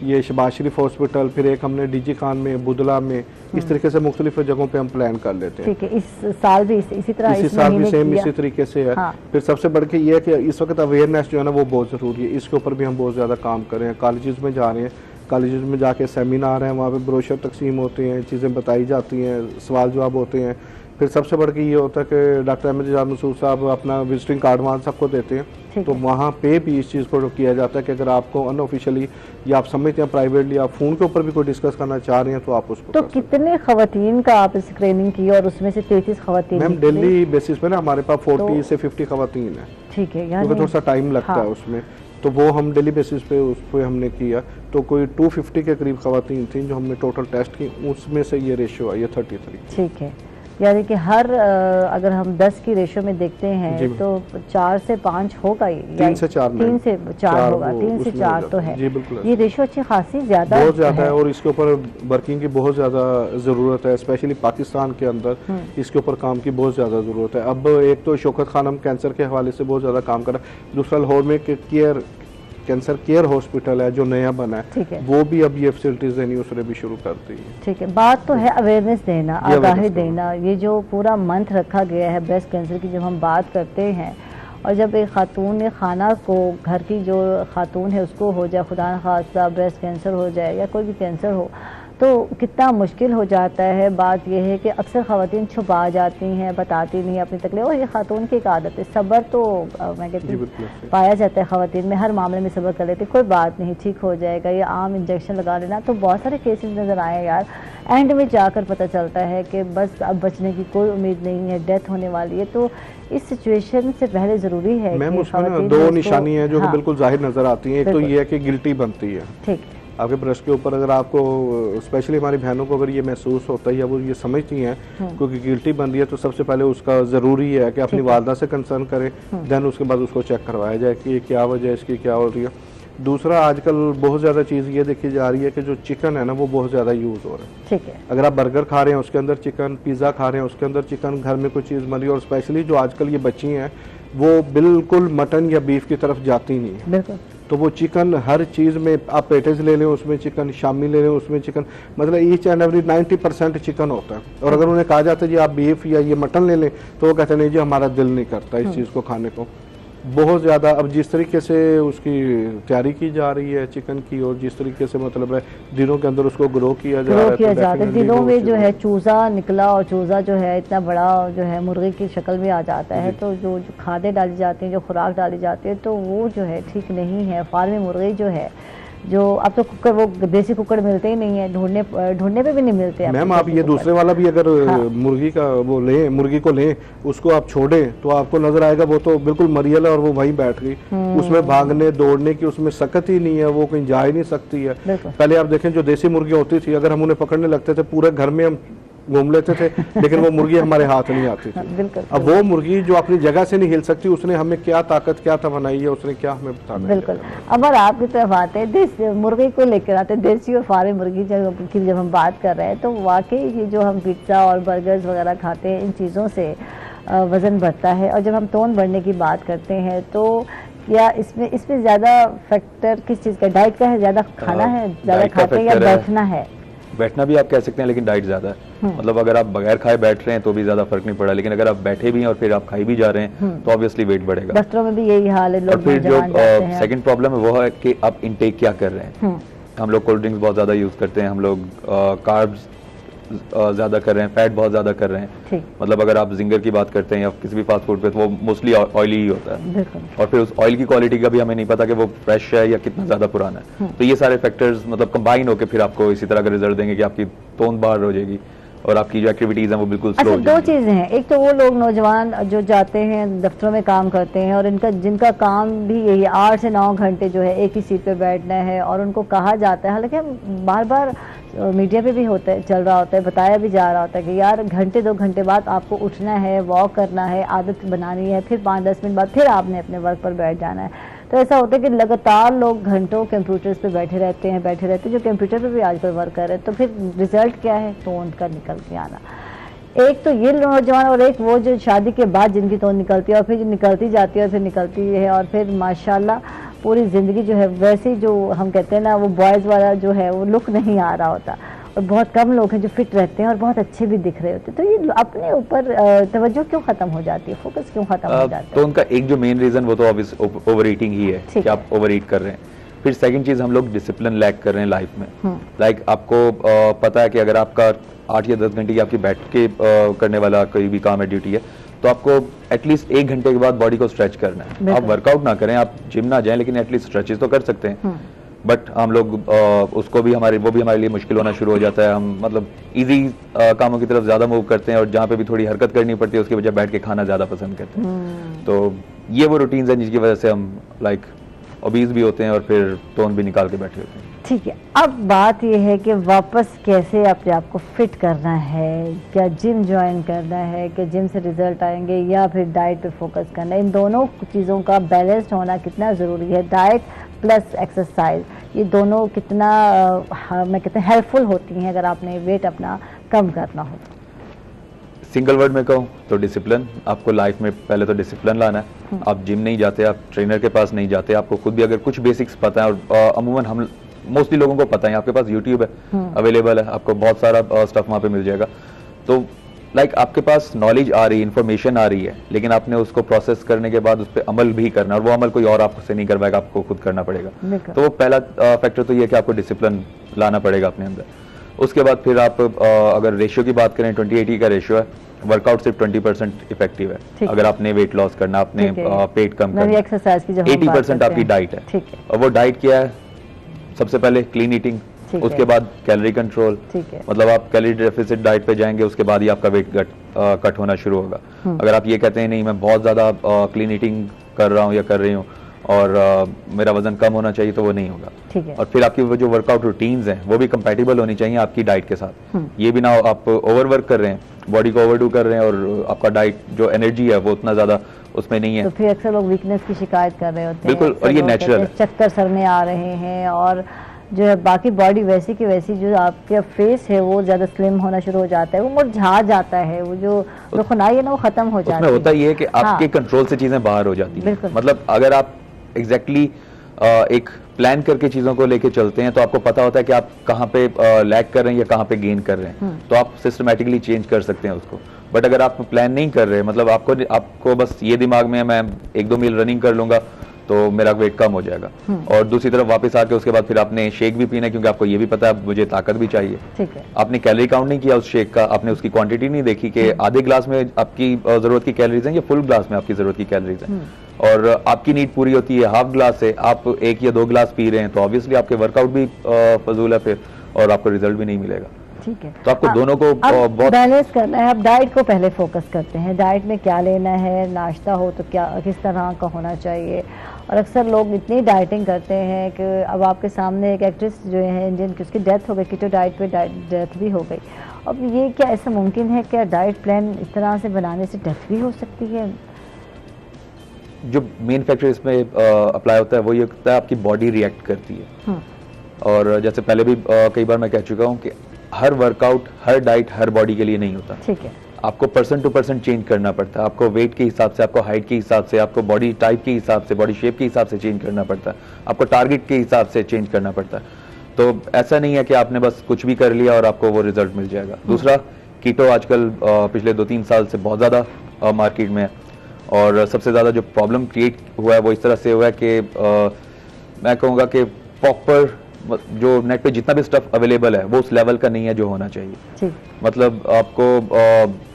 ये शहबाज शरीफ हॉस्पिटल, फिर एक हमने DG खान में, बुदला में, इस तरीके से मुख्तलिफ जगहों पे हम प्लान कर लेते हैं। ठीक है, इस साल भी इसी तरह, इसी साल भी सेम इसी तरीके से है। फिर सबसे बढ़ के ये है कि इस वक्त अवेयरनेस जो है ना वो बहुत ज़रूरी है, इसके ऊपर भी हम बहुत ज़्यादा काम कर रहे हैं। कॉलेजेस में जा रहे हैं, कॉलेजेस में जाके सेमिनार हैं, वहाँ पे ब्रोशर तकसीम होते हैं, चीज़ें बताई जाती हैं, सवाल जवाब होते हैं फिर सबसे बढ़ के ये होता है कि डॉक्टर अहमद इजाज़ मसूद साहब अपना विजिटिंग कार्ड वहाँ सबको देते हैं, तो वहाँ पे भी इस चीज़ को किया जाता है कि अगर आपको अनऑफिशियली या आप समझते हैं प्राइवेटली आप फ़ोन के ऊपर भी कोई डिस्कस करना चाह रहे हैं तो आप उसको। तो कितने खवातीन का आप स्क्रीनिंग की और उसमें से 33 खवातीन? मैम डेली बेसिस पे ना हमारे पास 40 से 50 खवातीन है। ठीक है, क्योंकि थोड़ा सा टाइम लगता है उसमें, तो वो हम डेली बेसिस पे उस पर हमने किया, तो कोई 250 के करीब खवातीन थी जो हमने टोटल टेस्ट की, उसमें से ये रेशियो आई है 33। ठीक है, यानी कि हर अगर हम 10 की रेशियो में देखते हैं तो 4 से 5 होगा, 3 से 4 3 से 4 होगा, 3 से 4 तो है। जी बिल्कुल, ये रेशियो अच्छी खासी ज़्यादा बहुत ज़्यादा है और इसके ऊपर वर्किंग की बहुत ज़्यादा ज़रूरत है, स्पेशली पाकिस्तान के अंदर इसके ऊपर काम की बहुत ज़्यादा ज़रूरत है। अब एक तो शौकत खानम कैंसर के हवाले से बहुत ज़्यादा काम कर रहा है, दूसरा लाहौर में कैंसर केयर हॉस्पिटल है जो नया बना है, वो भी अब ये फैसिलिटीज देनी उसने भी शुरू कर दी है। ठीक है, बात तो है अवेयरनेस देना, आगाही देना। ये जो पूरा मंथ रखा गया है ब्रेस्ट कैंसर की, जब हम बात करते हैं और जब एक खातून ने खाना को, घर की जो खातून है उसको हो जाए खुदा न खास्ता ब्रेस्ट कैंसर हो जाए या कोई भी कैंसर हो, तो कितना मुश्किल हो जाता है। बात यह है कि अक्सर ख़वातीन छुपा जाती हैं, बताती नहीं अपनी तकलीफ, और ये खातून की एक आदत है। सब्र तो मैं कहती हूँ पाया जाता है ख़वातीन में, हर मामले में सब्र कर लेती, कोई बात नहीं ठीक हो जाएगा, ये आम इंजेक्शन लगा लेना। तो बहुत सारे केसेस नज़र आए यार, एंड में जाकर पता चलता है कि बस अब बचने की कोई उम्मीद नहीं है, डेथ होने वाली है। तो इस सिचुएशन से पहले ज़रूरी है मैम उसमें 2 निशानी है जो बिल्कुल जाहिर नज़र आती हैं। एक तो ये है कि गिल्टी बनती है, ठीक आपके ब्रेस्ट के ऊपर, अगर आपको स्पेशली हमारी बहनों को अगर ये महसूस होता है या वो ये समझती हैं क्योंकि गिल्टी बन रही है, तो सबसे पहले उसका ज़रूरी है कि अपनी वालदा से कंसर्न करें, देन उसके बाद उसको चेक करवाया जाए कि ये क्या वजह है, इसकी क्या हो रही है। दूसरा, आजकल बहुत ज़्यादा चीज़ ये देखी जा रही है कि जो चिकन है ना वो बहुत ज़्यादा यूज़ हो रहा है। ठीक है, अगर आप बर्गर खा रहे हैं उसके अंदर चिकन, पिज़्ज़ा खा रहे हैं उसके अंदर चिकन, घर में कोई चीज़ बन रही है, और स्पेशली जो आजकल ये बच्ची हैं वो बिल्कुल मटन या बीफ की तरफ जाती नहीं है, बिल्कुल। तो वो चिकन हर चीज़ में, आप पेटेज ले लें उसमें चिकन, शामी ले लें उसमें चिकन, मतलब ईच एंड एवरी 90% चिकन होता है। और अगर उन्हें कहा जाता है जी आप बीफ या ये मटन ले लें, तो वो कहते नहीं जी हमारा दिल नहीं करता इस चीज़ को खाने को। बहुत ज़्यादा अब जिस तरीके से उसकी तैयारी की जा रही है चिकन की, और जिस तरीके से मतलब है दिनों के अंदर उसको ग्रो किया जा रहा है, दिनों में जो है चूज़ा निकला, और चूज़ा जो है इतना बड़ा जो है मुर्गी की शक्ल में आ जाता है। तो जो खादें डाली जाती हैं, जो खुराक डाली जाती है, तो वो जो है ठीक नहीं है। फार्मी मुर्गी जो है, जो अब तो कुकर, वो देसी कुकर मिलते ही नहीं है, ढूंढने पे भी नहीं मिलते। मैम आप ये दूसरे वाला भी अगर मुर्गी का वो लें, मुर्गी को लें, उसको आप छोड़ें तो आपको नजर आएगा वो तो बिल्कुल मरियल है और वो वहीं बैठ गई, उसमें भागने दौड़ने की उसमें सकत ही नहीं है, वो कहीं जा ही नहीं सकती है। पहले आप देखें जो देसी मुर्गी होती थी, अगर हम उन्हें पकड़ने लगते थे पूरे घर में हम घूम लेते थे, लेकिन वो मुर्गी हमारे हाथ नहीं आती थी। अब वो मुर्गी जो अपनी जगह से नहीं हिल सकती, उसने हमें क्या ताकत, क्या तवानाई है, उसने क्या हमें बताना। बिल्कुल। अब आपकी तरफ आते हैं, देसी मुर्गी को लेकर आते हैं, देसी और फार्मी मुर्गी की जब हम बात कर रहे हैं, तो वाकई ये जो हम पिज्ज़ा और बर्गर्स वगैरह खाते हैं, इन चीज़ों से वज़न बढ़ता है। और जब हम तोन बढ़ने की बात करते हैं, तो या इसमें ज़्यादा फैक्टर किस चीज़ का, डाइट का है, ज़्यादा खाना है, ज़्यादा खाते हैं, या बैठना है? बैठना भी आप कह सकते हैं, लेकिन डाइट ज़्यादा है। मतलब अगर आप बगैर खाए बैठ रहे हैं तो भी ज़्यादा फर्क नहीं पड़ा, लेकिन अगर आप बैठे भी हैं और फिर आप खाई भी जा रहे हैं तो ऑब्वियसली वेट बढ़ेगा। डॉक्टरों में भी यही हाल है। और फिर जो सेकंड प्रॉब्लम है वो है कि आप इनटेक क्या कर रहे हैं। हम लोग कोल्ड ड्रिंक्स बहुत ज़्यादा यूज़ करते हैं, हम लोग कार्ब्स ज़्यादा कर रहे हैं, फैट बहुत ज़्यादा कर रहे हैं। मतलब अगर आप जिंगर की बात करते हैं या किसी भी फास्ट फूड पे, तो वो मोस्टली ऑयली ही होता है, और फिर उस ऑयल की क्वालिटी का भी हमें नहीं पता कि वो फ्रेश है या कितना ज़्यादा पुराना है। तो ये सारे फैक्टर्स मतलब कंबाइन होकर फिर आपको इसी तरह का रिजल्ट देंगे कि आपकी तोंद बाहर हो जाएगी और आपकी जो एक्टिविटीज हैं वो बिल्कुल स्लो हो जाएगी। दो चीज़ें हैं, एक तो वो लोग नौजवान जो जाते हैं दफ्तरों में काम करते हैं, और जिनका काम भी यही 8 से 9 घंटे जो है एक ही सीट पे बैठना है, और उनको कहा जाता है, हालांकि बार बार मीडिया पे भी होता है, चल रहा होता है, बताया भी जा रहा होता है कि यार घंटे 2 घंटे बाद आपको उठना है, वॉक करना है, आदत बनानी है, फिर 5-10 मिनट बाद फिर आपने अपने वर्क पर बैठ जाना है। तो ऐसा होता है कि लगातार लोग घंटों कंप्यूटर्स पे बैठे रहते हैं, जो कंप्यूटर पे भी आजकल वर्क कर रहे हैं। तो फिर रिजल्ट क्या है? तोंद का निकल के आना। एक तो ये नौजवान, और एक वो जो शादी के बाद जिनकी तोंद निकलती है, और फिर निकलती जाती है और फिर निकलती है, और फिर माशाल्लाह पूरी ज़िंदगी जो है वैसे जो हम कहते हैं ना, वो बॉयज़ वाला जो है वो लुक नहीं आ रहा होता। और बहुत कम लोग हैं जो फिट रहते हैं और बहुत अच्छे भी दिख रहे होते हैं। तो ये अपने ऊपर तवज्जो क्यों खत्म हो जाती है, फोकस क्यों खत्म हो जाता है? तो उनका एक जो मेन रीजन वो तो ओवर ईटिंग ही है कि आप ओवर ईट कर रहे हैं। फिर सेकंड चीज हम लोग डिसिप्लिन लैक कर रहे हैं लाइफ में। लाइक आपको पता है कि अगर आपका 8 या 10 घंटे की आपकी बैठ के करने वाला कोई भी काम है, ड्यूटी है, तो आपको एटलीस्ट 1 घंटे के बाद बॉडी को स्ट्रेच करना है। आप वर्कआउट ना करें, आप जिम ना जाएं, लेकिन एटलीस्ट स्ट्रेचेस तो कर सकते हैं। बट हम लोग उसको भी वो भी हमारे लिए मुश्किल होना शुरू हो जाता है। हम मतलब इजी कामों की तरफ ज्यादा मूव करते हैं और जहाँ पे भी थोड़ी हरकत करनी पड़ती है उसकी वजह बैठ के खाना ज्यादा पसंद करते हैं। तो ये वो रूटीन्स हैं जिसकी वजह से हम लाइक ओबीज भी होते हैं और फिर टोन भी निकाल के बैठे होते हैं। ठीक है, अब बात यह है कि वापस कैसे अपने आप को फिट करना है, क्या जिम ज्वाइन करना है, क्या जिम से रिजल्ट आएंगे या फिर डाइट पे फोकस करना है। इन दोनों चीज़ों का बैलेंस्ड होना कितना ज़रूरी है। डाइट प्लस एक्सरसाइज, ये दोनों कितना मैं कहते हैं हेल्पफुल होती हैं अगर आपने वेट अपना कम करना हो। सिंगल वर्ड में कहूँ तो डिसिप्लिन। आपको लाइफ में पहले तो डिसिप्लिन लाना है। आप जिम नहीं जाते, आप ट्रेनर के पास नहीं जाते, आपको खुद भी अगर कुछ बेसिक्स पता है, और अमूमन हम मोस्टली लोगों को पता है, आपके पास यूट्यूब है अवेलेबल है, आपको बहुत सारा स्टफ वहाँ पे मिल जाएगा। तो लाइक आपके पास नॉलेज आ रही है, इन्फॉर्मेशन आ रही है, लेकिन आपने उसको प्रोसेस करने के बाद उस पर अमल भी करना, और वो अमल कोई और आपसे नहीं करवाएगा, आपको खुद करना पड़ेगा। तो वो पहला फैक्टर तो ये है कि आपको डिसिप्लिन लाना पड़ेगा अपने अंदर। उसके बाद फिर आप अगर रेशियो की बात करें, 20-80 का रेशियो है। वर्कआउट सिर्फ 20% इफेक्टिव है। अगर आपने वेट लॉस करना, आपने पेट कम करना, 80% आपकी डाइट है। और वो डाइट क्या है? सबसे पहले क्लीन ईटिंग, उसके बाद कैलोरी कंट्रोल। मतलब आप कैलोरी डेफिसिट डाइट पे जाएंगे, उसके बाद ही आपका वेट कट होना शुरू होगा। अगर आप ये कहते हैं नहीं मैं बहुत ज्यादा क्लीन ईटिंग कर रहा हूँ या कर रही हूँ और मेरा वजन कम होना चाहिए, तो वो नहीं होगा। और फिर आपकी वो जो वर्कआउट रूटीन्स हैं वो भी कंपैटिबल होनी चाहिए आपकी डाइट के साथ। ये भी ना आप ओवरवर्क कर रहे हैं, बॉडी को ओवरडू कर रहे हैं और आपका डाइट जो एनर्जी है वो उतना ज्यादा उसमें नहीं है, तो फिर अक्सर लोग वीकनेस की शिकायत कर रहे होते हैं। बिल्कुल, और ये नेचुरल है। चक्कर सर में आ रहे हैं और जो है बाकी बॉडी वैसी की वैसी, जो आपके फेस है वो ज्यादा स्लिम होना शुरू हो जाता है, वो मुरझा जाता है, वो जो रुखनाई है ना वो खत्म हो जाती है। होता ये है कि आपके कंट्रोल से चीजें बाहर हो जाती है। मतलब अगर आप एग्जैक्टली एक प्लान करके चीजों को लेके चलते हैं तो आपको पता होता है कि आप कहाँ पे लैग कर रहे हैं या कहाँ पे गेन कर रहे हैं, तो आप सिस्टमैटिकली चेंज कर सकते हैं उसको। बट अगर आप प्लान नहीं कर रहे, मतलब आपको बस ये दिमाग में है मैं 1-2 मील रनिंग कर लूंगा तो मेरा वेट कम हो जाएगा, और दूसरी तरफ वापस आके उसके बाद फिर आपने शेक भी पीना है क्योंकि आपको ये भी पता है मुझे ताकत भी चाहिए। ठीक है। आपने कैलोरी काउंट नहीं किया उस शेक का, आपने उसकी क्वांटिटी नहीं देखी कि आधे ग्लास में आपकी जरूरत की कैलोरीज हैं या फुल ग्लास में आपकी जरूरत की कैलोरीज हैं, और आपकी नीड पूरी होती है हाफ ग्लास से, आप 1 या 2 ग्लास पी रहे हैं, तो ऑब्वियसली आपके वर्कआउट भी फजूल है फिर, और आपको रिजल्ट भी नहीं मिलेगा। ठीक है, तो आपको दोनों को बहुत बैलेंस करना है। अब डाइट को पहले फोकस करते हैं, डाइट में क्या लेना है, नाश्ता हो तो क्या किस तरह का होना चाहिए। और अक्सर लोग इतनी डाइटिंग करते हैं कि अब आपके सामने एक एक्ट्रेस जो है इंडियन की, उसकी डेथ हो गई, कीटो डाइट पे डेथ भी हो गई। अब ये क्या ऐसा मुमकिन है, क्या डाइट प्लान इस तरह से बनाने से डेथ भी हो सकती है? जो मेन फैक्टर इसमें अप्लाई होता है वो ये होता है आपकी बॉडी रिएक्ट करती है। और जैसे पहले भी कई बार मैं कह चुका हूँ कि हर वर्कआउट, हर डाइट हर बॉडी के लिए नहीं होता। ठीक है, आपको पर्सन टू पर्सन चेंज करना पड़ता है। आपको वेट के हिसाब से, आपको हाइट के हिसाब से, आपको बॉडी टाइप के हिसाब से, बॉडी शेप के हिसाब से चेंज करना पड़ता है, आपको टारगेट के हिसाब से चेंज करना पड़ता है। तो ऐसा नहीं है कि आपने बस कुछ भी कर लिया और आपको वो रिजल्ट मिल जाएगा। दूसरा, कीटो आजकल पिछले 2-3 साल से बहुत ज्यादा मार्केट में है, और सबसे ज्यादा जो प्रॉब्लम क्रिएट हुआ है वो इस तरह से हुआ है कि मैं कहूँगा कि प्रॉपर जो नेट पे जितना भी स्टफ अवेलेबल है वो उस लेवल का नहीं है जो होना चाहिए। मतलब आपको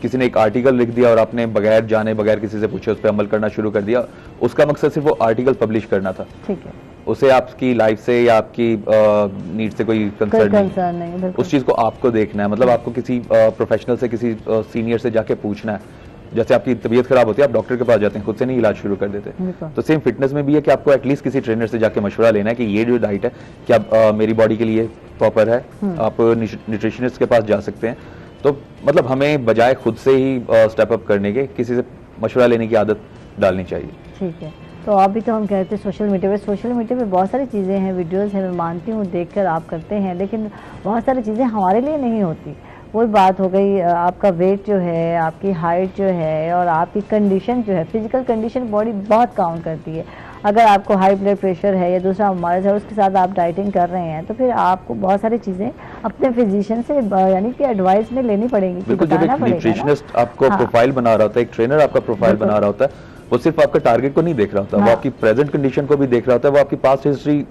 किसी ने एक आर्टिकल लिख दिया और आपने बगैर जाने, बगैर किसी से पूछे उस पर अमल करना शुरू कर दिया। उसका मकसद सिर्फ वो आर्टिकल पब्लिश करना था। ठीक है, उसे आपकी लाइफ से या आपकी नीड से कोई कंसर्न नहीं। उस चीज को आपको देखना है। मतलब आपको किसी प्रोफेशनल से, किसी सीनियर से जाके पूछना है। जैसे आपकी तबीयत खराब होती है, आप डॉक्टर के पास जाते हैं, खुद से नहीं इलाज शुरू कर देते। तो सेम फिटनेस में भी है कि आपको एटलीस्ट किसी ट्रेनर से जाके मशवरा लेना है कि ये जो डाइट है क्या मेरी बॉडी के लिए प्रॉपर है। आप न्यूट्रिशनिस्ट के पास जा सकते हैं। तो मतलब हमें बजाय खुद से ही स्टेप अप करने के किसी से मशवरा लेने की आदत डालनी चाहिए। ठीक है, तो अभी तो हम कहते हैं सोशल मीडिया पे बहुत सारी चीज़ें हैं, वीडियोस हैं, मैं मानती हूँ देखकर आप करते हैं, लेकिन बहुत सारी चीज़ें हमारे लिए नहीं होती। वही बात हो गई, आपका वेट जो है, आपकी हाइट जो है, और आपकी कंडीशन जो है, फिजिकल कंडीशन बॉडी बहुत काउंट करती है। अगर आपको हाई ब्लड प्रेशर है या दूसरा मर्ज है, उसके साथ आप डाइटिंग कर रहे हैं, तो फिर आपको बहुत सारी चीज़ें अपने फिजिशियन से यानी कि एडवाइस में लेनी पड़ेगी। बिल्कुल, जब एक न्यूट्रिशनिस्ट आपको प्रोफाइल बना रहा होता है, एक ट्रेनर आपका प्रोफाइल बना रहा होता है, वो सिर्फ आपका टारगेट को नहीं देख रहा होता, वो आपकी प्रेजेंट कंडीशन को भी देख रहा होता है, वो आपकी पास्ट हिस्ट्री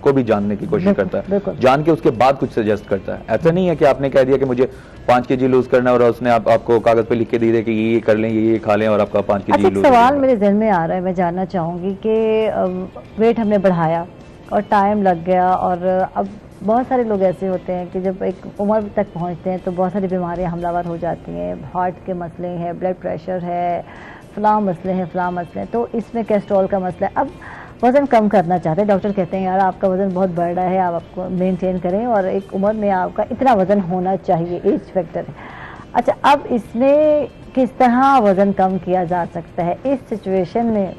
को भी जानने की कोशिश करता है, जान के उसके बाद कुछ सजेस्ट करता है। ऐसा नहीं है कि आपने कह दिया कि मुझे 5 kg लूज करना है और उसने आपको कागज पे लिख के दी कि ये कर लें, ये खा लें और आपका 5 kg लूज। सवाल मेरे जहन में आ रहा है, मैं जानना चाहूंगी कि वेट हमने बढ़ाया और टाइम लग गया, और अब बहुत सारे लोग ऐसे होते हैं कि जब एक उम्र तक पहुंचते हैं तो बहुत सारी बीमारियां हमलावर हो जाती हैं, हार्ट के मसले हैं, ब्लड प्रेशर है, फलां मसले हैं, तो इसमें कोलेस्ट्रॉल का मसला है। अब वज़न कम करना चाहते हैं, डॉक्टर कहते हैं यार आपका वज़न बहुत बढ़ रहा है, आप आपको मेंटेन करें और एक उम्र में आपका इतना वज़न होना चाहिए, एज फैक्टर है। अच्छा, अब इसमें किस तरह वज़न कम किया जा सकता है इस सिचुएशन में?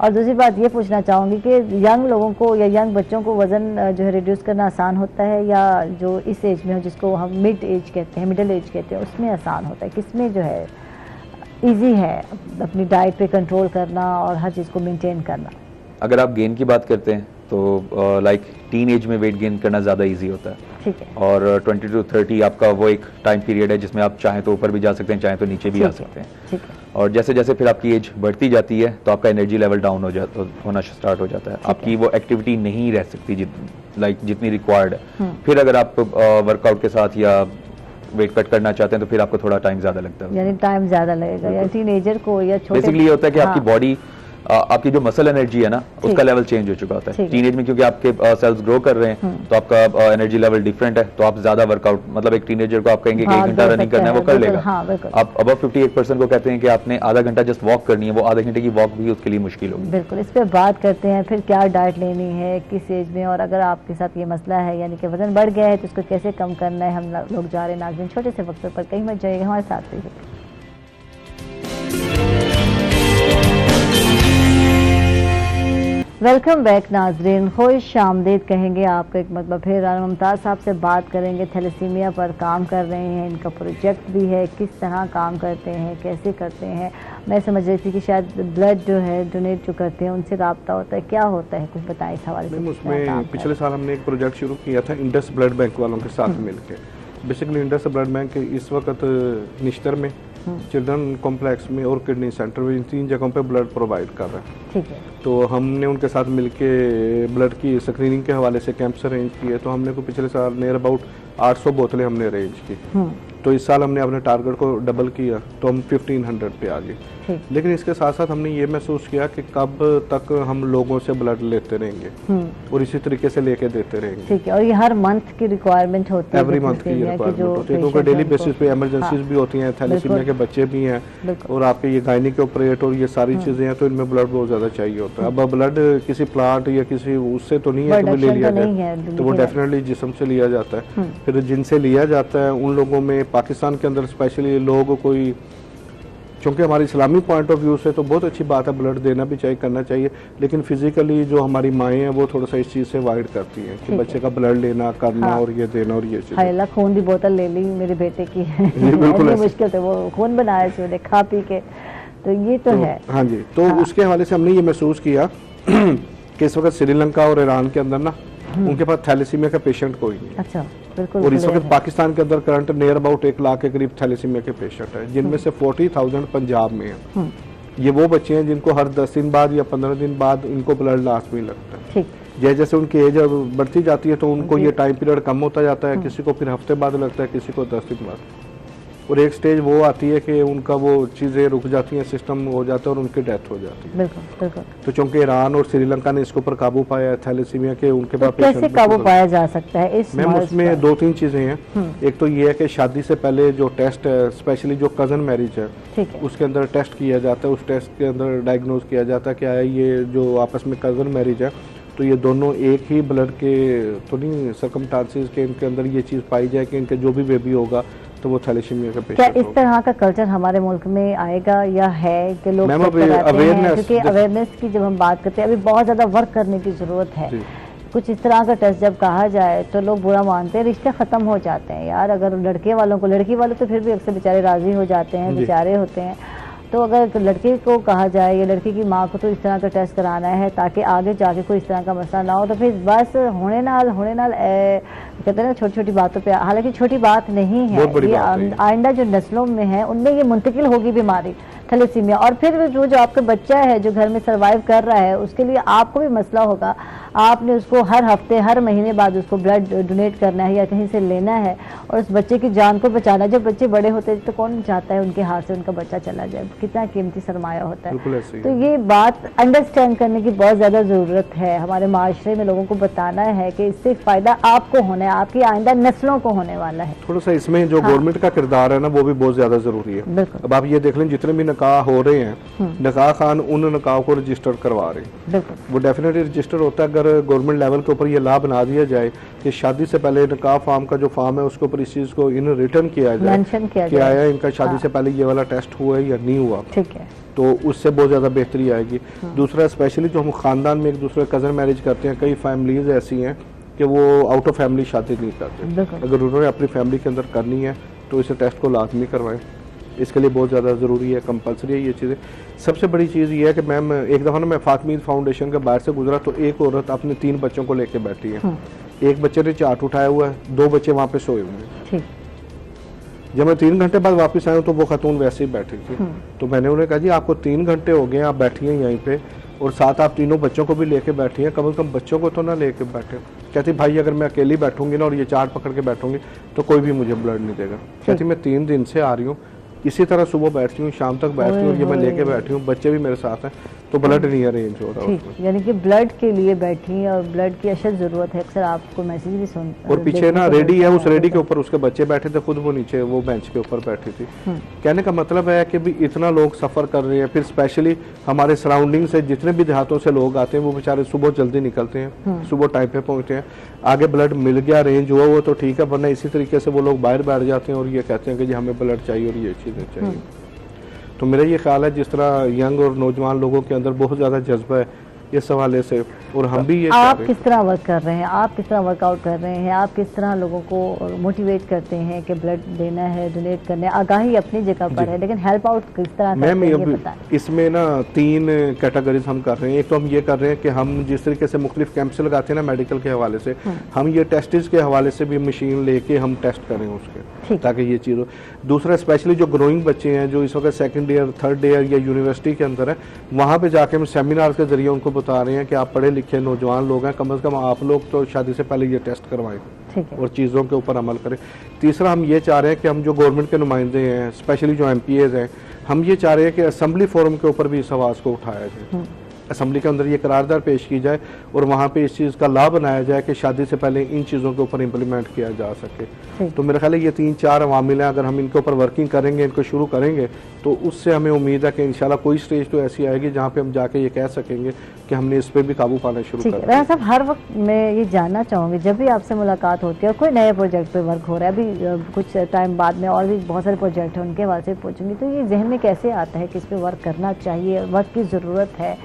और दूसरी बात ये पूछना चाहूँगी कि यंग लोगों को या यंग बच्चों को वज़न जो है रिड्यूस करना आसान होता है, या जो इस एज में हो जिसको हम मिड एज कहते हैं, मिडिल एज कहते हैं, उसमें आसान होता है? किसमें जो है ईजी है अपनी डाइट पे कंट्रोल करना और हर चीज़ को मेंटेन करना? अगर आप गेन की बात करते हैं तो लाइक टीन एज में वेट गेन करना ज़्यादा इजी होता है, ठीक है। और 20 to 30 आपका वो एक टाइम पीरियड है जिसमें आप चाहें तो ऊपर भी जा सकते हैं, चाहें तो नीचे भी आ सकते हैं, ठीक है। और जैसे जैसे फिर आपकी एज बढ़ती जाती है तो आपका एनर्जी लेवल डाउन होना स्टार्ट हो जाता है, आपकी वो एक्टिविटी नहीं रह सकती जितनी रिक्वायर्ड है। फिर अगर आप वर्कआउट के साथ या वेट कट करना चाहते हैं तो फिर आपको थोड़ा टाइम ज्यादा लगता है, यानी टाइम ज्यादा लगेगा, या टीनेजर को या छोटे। बेसिकली ये होता है कि आपकी बॉडी, आपकी जो मसल एनर्जी है ना, उसका लेवल चेंज हो चुका होता है। टीनेज में क्योंकि आपके सेल्स ग्रो कर रहे हैं तो आपका एनर्जी लेवल डिफरेंट है, तो आप ज्यादा वर्कआउट, मतलब एक टीनेजर को आप कहेंगे कि 1 घंटा रनिंग करना है, वो कर लेगा। आप अबव 58% को कहते हैं कि आपने आधा घंटा जस्ट वॉक करनी है, वो आधे घंटे की वॉक भी उसके लिए मुश्किल होगी। बिल्कुल, इस पर बात करते हैं फिर क्या डाइट लेनी है किस एज में, और अगर आपके साथ ये मसला है यानी कि वजन बढ़ गया है तो उसको कैसे कम करना है। हम लोग जा रहे हैं नाज़रीन छोटे से वक्त पर, कहीं मत जाइएगा, हमारे साथ रहिए। वेलकम बैक नाजरीन, खुश आमदीद कहेंगे आपको एक मरतबा फिर। मुमताज़ साहब से बात करेंगे, थैलेसीमिया पर काम कर रहे हैं, इनका प्रोजेक्ट भी है, किस तरह काम करते हैं, कैसे करते हैं। मैं समझ रही थी कि शायद ब्लड जो है डोनेट जो करते हैं उनसे रब्ता होता है, क्या होता है, कुछ बताएं इस हवाले से। उसमें पिछले साल हमने एक प्रोजेक्ट शुरू किया था इंडस ब्लड बैंक वालों के साथ मिलकर। बेसिकली इंडस ब्लड बैंक इस वक्त निश्तर में, चिल्ड्रन कॉम्प्लेक्स में और किडनी सेंटर में, इन 3 जगहों पे ब्लड प्रोवाइड कर रहा है। ठीक है। तो हमने उनके साथ मिलके ब्लड की स्क्रीनिंग के हवाले से कैंप्स अरेंज किए। तो हमने को पिछले साल नियर अबाउट 800 बोतलें हमने अरेंज की। तो इस साल हमने अपने टारगेट को डबल किया, तो हम 1500 पे आ गए। लेकिन इसके साथ साथ हमने ये महसूस किया कि कब तक हम लोगों से ब्लड लेते रहेंगे और इसी तरीके से लेके देते रहेंगे। ठीक है। और ये हर मंथ की रिक्वायरमेंट होती है, एवरी मंथ की रिक्वायरमेंट होती है, क्योंकि डेली बेसिस पे इमरजेंसीज भी होती हैं, थैलेसीमिया के बच्चे भी हैं और आपके ये गायनी के ऑपरेट और ये सारी चीजें हैं, तो इनमें ब्लड बहुत ज्यादा चाहिए होता है। अब ब्लड किसी प्लांट या किसी उससे तो नहीं है कि ले लिया जाए, तो वो डेफिनेटली जिस्म से लिया जाता है। फिर जिनसे लिया जाता है उन लोगों में पाकिस्तान के अंदर स्पेशली लोग कोई, क्योंकि हमारी इस्लामी पॉइंट ऑफ व्यू से तो बहुत अच्छी बात है, ब्लड देना भी चाहिए, करना चाहिए, लेकिन फिजिकली जो हमारी माएँ हैं वो थोड़ा सा इस चीज़ से अवॉइड करती हैं कि बच्चे का ब्लड लेना करना और ये देना और ये चीज़। खून की बोतल ले ली मेरे बेटे की बिल्कुल मुश्किल थे, वो खून बनाया उसने खा पी के, तो ये तो है। हाँ जी, तो उसके हवाले से हमने ये महसूस किया कि इस वक्त श्रीलंका और ईरान के अंदर ना उनके पास थैलेसीमिया का पेशेंट कोई नहीं। अच्छा, बिल्कुल। और इस वक्त पाकिस्तान के अंदर करंट नियर अबाउट 1 लाख के करीब थैलेसीमिया के पेशेंट है, जिनमें से 40,000 पंजाब में है। ये वो बच्चे हैं जिनको हर 10 दिन बाद या 15 दिन बाद इनको ब्लड लाजमी लगता है। ठीक। जैसे जैसे उनकी एज बढ़ती जाती है तो उनको ये टाइम पीरियड कम होता जाता है, किसी को फिर हफ्ते बाद लगता है, किसी को 10 दिन बाद, और एक स्टेज वो आती है कि उनका वो चीज़ें रुक जाती हैं, सिस्टम हो जाता है और उनकी डेथ हो जाती है। बिल्कुल बिल्कुल। तो चूंकि ईरान और श्रीलंका ने इसके ऊपर काबू पाया है थैलेसीमिया के, उनके पास कैसे काबू पाया जा सकता है इस मैम? उसमें 2-3 चीज़ें हैं। एक तो ये है कि शादी से पहले जो टेस्ट है, स्पेशली जो कज़न मैरिज है, उसके अंदर टेस्ट किया जाता है। उस टेस्ट के अंदर डायग्नोज किया जाता है कि आया ये जो आपस में कज़न मैरिज है तो ये दोनों एक ही ब्लड के तो नहीं, सर्कमस्टांसेस के इनके अंदर ये चीज़ पाई जाए कि इनके जो भी बेबी होगा तो वो थैलेसीमिया का पेशेंट। क्या इस तरह का कल्चर हमारे मुल्क में आएगा या है कि लोग अवेयरनेस, क्योंकि अवेयरनेस की जब हम बात करते हैं अभी बहुत ज़्यादा वर्क करने की ज़रूरत है। कुछ इस तरह का टेस्ट जब कहा जाए तो लोग बुरा मानते हैं, रिश्ते ख़त्म हो जाते हैं यार। अगर लड़के वालों को, लड़की वाले तो फिर भी अक्सर बेचारे राज़ी हो जाते हैं, बेचारे होते हैं, तो अगर लड़के को कहा जाए या लड़की की माँ को तो इस तरह का टेस्ट कराना है ताकि आगे जाके कोई इस तरह का मसला ना हो, तो फिर बस होने नाल कहते हैं ना छोटी छोटी बातों पे, हालांकि छोटी बात नहीं है, ये आइंदा जो नस्लों में है उनमें ये मुंतकिल होगी बीमारी, थैलेसीमिया। और फिर जो आपका बच्चा है जो घर में सर्वाइव कर रहा है, उसके लिए आपको भी मसला होगा, आपने उसको हर हफ्ते हर महीने बाद उसको ब्लड डोनेट करना है या कहीं से लेना है और उस बच्चे की जान को बचाना। जब बच्चे बड़े होते हैं तो कौन चाहता है उनके हाथ से उनका बच्चा चला जाए, कितना कीमती सरमाया होता है। तो ये बात अंडरस्टैंड करने की बहुत ज़्यादा ज़रूरत है, हमारे माशरे में लोगों को बताना है कि इससे फ़ायदा आपको होना है, आपकी आइंदा नस्लों को होने वाला है। थोड़ा सा इसमें जो गवर्नमेंट का किरदार है ना वो भी बहुत ज़्यादा ज़रूरी है। अब आप ये देख लें जितने भी निकाह हो रहे हैं, निकाह खान उन निकाह को रजिस्टर करवा रहे हैं, वो डेफिनेटली रजिस्टर होता है। अगर गवर्नमेंट लेवल के ऊपर ये लॉ बना दिया जाए कि शादी से पहले निकाह फार्म का जो फॉर्म है उसके ऊपर इस चीज़ को इन रिटर्न किया जाए कि आया इनका शादी से पहले ये वाला टेस्ट हुआ है या नहीं हुआ, ठीक है, तो उससे बहुत ज़्यादा बेहतरी आएगी। दूसरा स्पेशली जो हम ख़ानदान में एक दूसरे कज़न मैरिज करते हैं, कई फैमिलीज ऐसी हैं कि वो आउट ऑफ फैमिली शादी नहीं करते, अगर उन्होंने अपनी फैमिली के अंदर करनी है तो इसे टेस्ट को लाजमी करवाएं, इसके लिए बहुत ज़्यादा ज़रूरी है, कंपलसरी है ये चीज़ें। सबसे बड़ी चीज़ ये है कि मैम एक दफ़ा ना मैं फातमीद फाउंडेशन के बाहर से गुजरा तो एक औरत अपने 3 बच्चों को लेके बैठी है, एक बच्चे ने चाट उठाया हुआ है, 2 बच्चे वहाँ पे सोए हुए हैं। जब मैं 3 घंटे बाद वापस आया तो वो खातून वैसे ही बैठी थी, तो मैंने उन्हें कहा जी आपको 3 घंटे हो गए आप बैठी हैं यहीं पे और साथ आप तीनों बच्चों को भी लेके बैठी हैं, कम से कम बच्चों को तो ना लेके बैठे। कहती भाई अगर मैं अकेली बैठूंगी ना और ये चाट पकड़ के बैठूंगी तो कोई भी मुझे ब्लड नहीं देगा। कहती मैं 3 दिन से आ रही हूँ, इसी तरह सुबह बैठती हूँ, शाम तक बैठती हूँ, ये मैं लेके बैठी हूँ, बच्चे भी मेरे साथ हैं, तो ब्लड नहीं अरेंज हो रहा है। यानी कि ब्लड के लिए बैठी है और ब्लड की अशद जरूरत है। अक्सर आपको मैसेज भी सुन और पीछे ना रेडी है, उस रेडी के ऊपर उसके बच्चे बैठे थे, खुद वो नीचे वो बेंच के ऊपर बैठी थी। कहने का मतलब है कि भी इतना लोग सफर कर रहे हैं, फिर स्पेशली हमारे सराउंडिंग से जितने भी देहातों से लोग आते हैं वो बेचारे सुबह जल्दी निकलते हैं, सुबह टाइम पे पहुंचते हैं, आगे ब्लड मिल गया अरेंज हुआ वो तो ठीक है, वरना इसी तरीके से वो लोग बाहर बैठ जाते हैं और ये कहते हैं कि जी हमें ब्लड चाहिए और ये चीज़ें चाहिए। तो मेरा ये ख्याल है जिस तरह यंग और नौजवान लोगों के अंदर बहुत ज़्यादा जज्बा है इस हवाले से, और हम भी ये आप किस तरह वर्क कर रहे हैं, आप किस तरह वर्कआउट कर रहे हैं, आप किस तरह लोगों को मोटिवेट करते हैं कि ब्लड देना है, डोनेट करना है? आगाही अपनी जगह पर है लेकिन हेल्प आउट किस तरह करते हैं? इसमें ना 3 कैटेगरीज हम कर रहे हैं। एक तो हम ये कर रहे हैं कि हम जिस तरीके से मुख्तलिफ कैंप्स लगाते हैं ना मेडिकल के हवाले से, हम ये टेस्टिस के हवाले से भी मशीन लेके हम टेस्ट करें उसके, ताकि ये चीज़ हो। दूसरा स्पेशली जो ग्रोइंग बच्चे हैं जो इस वक्त 2nd ईयर 3rd ईयर या यूनिवर्सिटी के अंदर है, वहाँ पे जाके हम सेमिनार के जरिए उनको बता रहे हैं कि आप पढ़े लिखे नौजवान लोग हैं, कम से कम आप लोग तो शादी से पहले ये टेस्ट करवाएं और चीज़ों के ऊपर अमल करें। तीसरा हम ये चाह रहे हैं कि हम जो गवर्नमेंट के नुमाइंदे हैं, स्पेशली जो MPAs हैं, हम ये चाह रहे हैं कि असम्बली फोरम के ऊपर भी इस आवाज़ को उठाया जाए, असम्बली के अंदर ये करारदाद पेश की जाए और वहाँ पे इस चीज़ का लॉ बनाया जाए कि शादी से पहले इन चीज़ों के ऊपर इम्प्लीमेंट किया जा सके। तो मेरा ख्याल है ये 3-4 अवामिल हैं, अगर हम इनके ऊपर वर्किंग करेंगे, इनको शुरू करेंगे तो उससे हमें उम्मीद है कि इंशाल्लाह कोई स्टेज तो ऐसी आएगी जहाँ पे हम जाके ये कह सकेंगे कि हमने इस पर भी काबू पाना शुरू कर दिया। साहब हर वक्त मैं ये जानना चाहूँगी, जब भी आपसे मुलाकात होती है और कोई नए प्रोजेक्ट पे वर्क हो रहा है, अभी कुछ टाइम बाद में और भी बहुत सारे प्रोजेक्ट हैं उनके हवाले से पूछूंगी, तो ये जहन में कैसे आता है कि इस पर वर्क करना चाहिए, वक्त की ज़रूरत है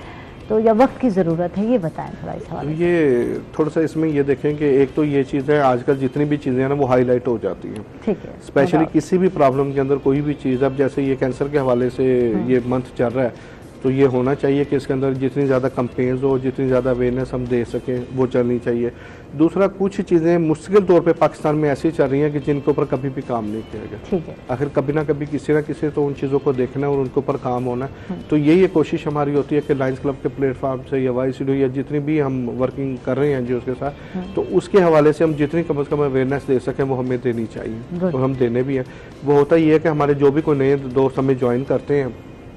तो या वक्त की ज़रूरत है, ये बताएं थोड़ा इस हवाले से। ये थोड़ा सा इसमें ये देखें कि एक तो ये चीज़ है आजकल जितनी भी चीज़ें हैं ना वो हाईलाइट हो जाती हैं, ठीक है, स्पेशली किसी भी प्रॉब्लम के अंदर कोई भी चीज़, अब जैसे ये कैंसर के हवाले से ये मंथ चल रहा है तो ये होना चाहिए कि इसके अंदर जितनी ज़्यादा कंपेन्स हो, जितनी ज़्यादा अवेयरनेस हम दे सकें वो चलनी चाहिए। दूसरा कुछ चीज़ें मुश्किल तौर पे पाकिस्तान में ऐसी चल रही हैं कि जिनके ऊपर कभी भी काम नहीं किया गया, ठीक है, आखिर कभी ना कभी किसी ना किसी तो उन चीज़ों को देखना और उनके ऊपर काम होना है। तो यही कोशिश हमारी होती है कि लायंस क्लब के प्लेटफॉर्म से या YCD या जितनी भी हम वर्किंग कर रहे हैं जी उसके साथ, तो उसके हवाले से हम जितनी कम से कम अवेयरनेस दे सकें वो हमें देनी चाहिए और हम देने भी हैं। वो होता ही है कि हमारे जो भी कोई नए दोस्त हमें ज्वाइन करते हैं,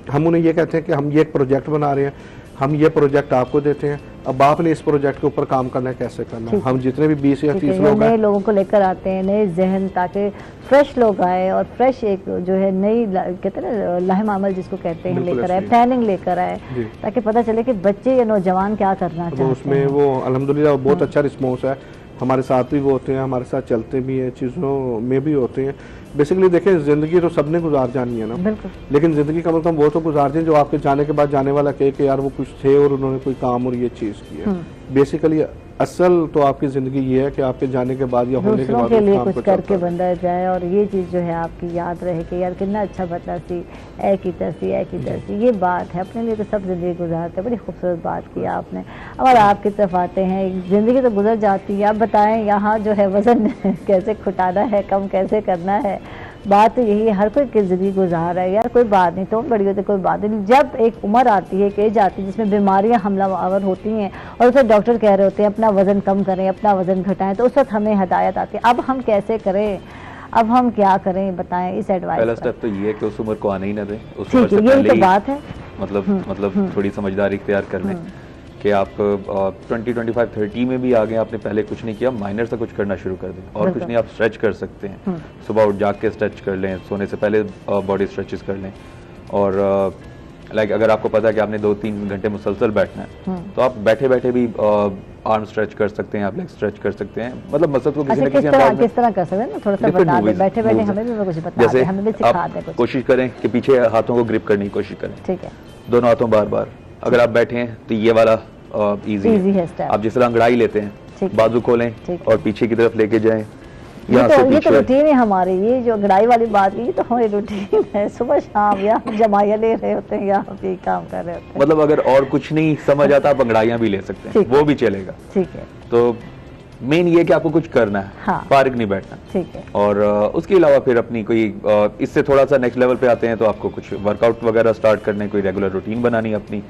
हम उन्हें ये कहते हैं कि हम ये एक प्रोजेक्ट बना रहे हैं, हम ये प्रोजेक्ट आपको देते हैं, अब आपने इस प्रोजेक्ट के ऊपर काम करना है, कैसे करना है। हम जितने भी 20 या 30 लोग नए लोगों को लेकर आते हैं, नए जहन, ताकि फ्रेश लोग आए और फ्रेश एक जो है नई कहते हैं ना लाहिम अमल जिसको कहते हैं लेकर आए, प्लानिंग लेकर आए, ताकि पता चले कि बच्चे या नौजवान क्या करना चाहते हैं। उसमें वो अल्हम्दुलिल्लाह बहुत अच्छा रिस्पॉन्स है, हमारे साथ भी वो होते हैं, हमारे साथ चलते भी हैं, चीज़ों में भी होते हैं। बेसिकली देखें ज़िंदगी तो सबने गुजार जानी है ना, लेकिन ज़िंदगी कम से कम वो तो गुजार दें जो आपके जाने के बाद जाने वाला कहे कि यार वो कुछ थे और उन्होंने कोई काम और ये चीज़ की है। बेसिकली असल तो आपकी ज़िंदगी ये है कि आपके जाने के बाद या होने के बाद के लिए कुछ करके बंदा जाए और ये चीज़ जो है आपकी याद रहे कि यार कितना अच्छा बता सी ऐ की तरसी ऐ की तरसी, ये बात है। अपने लिए तो सब ज़िंदगी गुजारते हैं, बड़ी खूबसूरत बात की आपने। और आपकी तरफ आते हैं, ज़िंदगी तो गुजर जाती है, आप बताएं यहाँ जो है वज़न कैसे घटाना है, कम कैसे करना है, बात तो यही है, हर कोई की ज़िंदगी गुजार रहा है यार, कोई बात नहीं, तो बड़ी होती कोई बात नहीं। जब एक उम्र आती है, एक एज आती है जिसमें बीमारियां हमलावर होती हैं और उसे डॉक्टर कह रहे होते हैं अपना वज़न कम करें, अपना वज़न घटाएं, तो उस वक्त हमें हिदायत आती है अब हम कैसे करें, अब हम क्या करें, बताएं इस एडवाइस। पहला स्टेप तो ये है कि उस उम्र को आने ही ना दें, उस ठीक है, यही तो बात है। मतलब थोड़ी समझदारी इख्तियार कर लें कि आप 20, 25, 30 में भी आ गए, आपने पहले कुछ नहीं किया, माइनर से कुछ करना शुरू कर दें। और कुछ नहीं, आप स्ट्रेच कर सकते हैं, सुबह उठ जाग के स्ट्रेच कर लें, सोने से पहले बॉडी स्ट्रेचेस कर लें। और लाइक अगर आपको पता है कि आपने 2-3 घंटे मुसलसल बैठना है, तो आप बैठे बैठे भी आर्म स्ट्रेच कर सकते हैं, आप लेग स्ट्रेच कर सकते हैं। मतलब मसल्स को किसी न किसी अंदाज में किस तरह कर सकते हैं ना, थोड़ा सा बता दें, बैठे बैठे हमें भी कुछ बता दें, हमें भी सिखा दें कुछ। कोशिश करें कि पीछे हाथों को ग्रिप करने की कोशिश करें, ठीक है, दोनों हाथों बार बार। अगर आप बैठे हैं तो ये वाला इजी है। आप जिस तरह अंगड़ाई लेते हैं, बाजू खोलें और पीछे की तरफ लेके जाएं। ये तो रूटीन है हमारी, ये जो अंगड़ाई वाली बात, ये तो हमारी रूटीन है, सुबह शाम या हम जमाया ले रहे होते हैं या हम ये काम कर रहे होते हैं। मतलब अगर और कुछ नहीं समझ आता, आप अंगड़ाइयां भी ले सकते हैं, वो भी चलेगा, ठीक है। तो मेन ये कि आपको कुछ करना है, हाँ, फारिग नहीं बैठना, ठीक है। और उसके अलावा फिर अपनी कोई इससे थोड़ा सा नेक्स्ट लेवल पे आते हैं तो आपको कुछ वर्कआउट वगैरह स्टार्ट करने, कोई रेगुलर रूटीन बनानी अपनी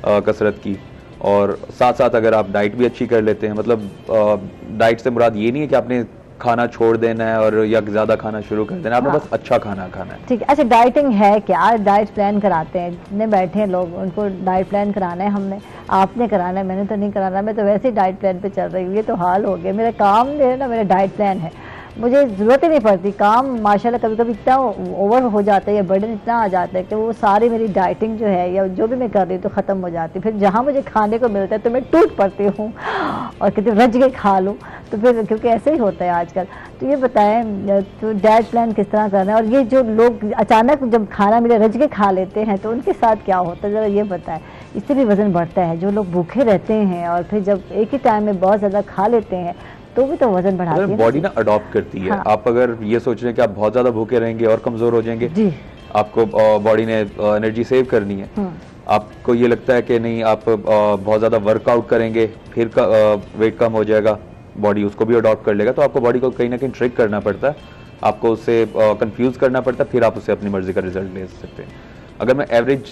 कसरत की। और साथ साथ अगर आप डाइट भी अच्छी कर लेते हैं, मतलब डाइट से मुराद ये नहीं है कि आपने खाना छोड़ देना है और या ज्यादा खाना शुरू कर देना है, आपने बस अच्छा खाना खाना है, ठीक है। अच्छा, डाइटिंग है क्या, डाइट प्लान कराते हैं, जितने बैठे हैं लोग उनको डाइट प्लान कराना है, हमने आपने कराना है, मैंने तो नहीं कराना, मैं तो वैसे ही डाइट प्लान पे चल रही हूँ। ये तो हाल हो गया, मेरा काम जो है ना, मेरा डाइट प्लान है, मुझे ज़रूरत ही नहीं पड़ती, काम माशाल्लाह कभी कभी इतना ओवर हो जाता है या बर्डन इतना आ जाता है कि वो सारी मेरी डाइटिंग जो है या जो भी मैं कर रही हूँ तो ख़त्म हो जाती है। फिर जहाँ मुझे खाने को मिलता है तो मैं टूट पड़ती हूँ और कितने रज के खा लूँ, तो फिर क्योंकि ऐसे ही होता है आजकल। तो ये बताएं तो डाइट प्लान किस तरह करना है, और ये जो लोग अचानक जब खाना मिले रज के खा लेते हैं तो उनके साथ क्या होता है, ज़रा ये बताएं। इससे भी वज़न बढ़ता है, जो लोग भूखे रहते हैं और फिर जब एक ही टाइम में बहुत ज़्यादा खा लेते हैं तो भी तो वजन बढ़ाती है, बॉडी ना अडॉप्ट करती है। हाँ। आप अगर ये सोच रहे हैं कि आप बहुत ज्यादा भूखे रहेंगे और कमजोर हो जाएंगे जी, आपको बॉडी ने एनर्जी सेव करनी है। आपको ये लगता है कि नहीं आप बहुत ज्यादा वर्कआउट करेंगे फिर वेट कम हो जाएगा, बॉडी उसको भी अडॉप्ट कर लेगा, तो आपको बॉडी को कहीं ना कहीं ट्रिक करना पड़ता है, आपको उससे कंफ्यूज करना पड़ता है, फिर आप उससे अपनी मर्जी का रिजल्ट ले सकते हैं। अगर मैं एवरेज,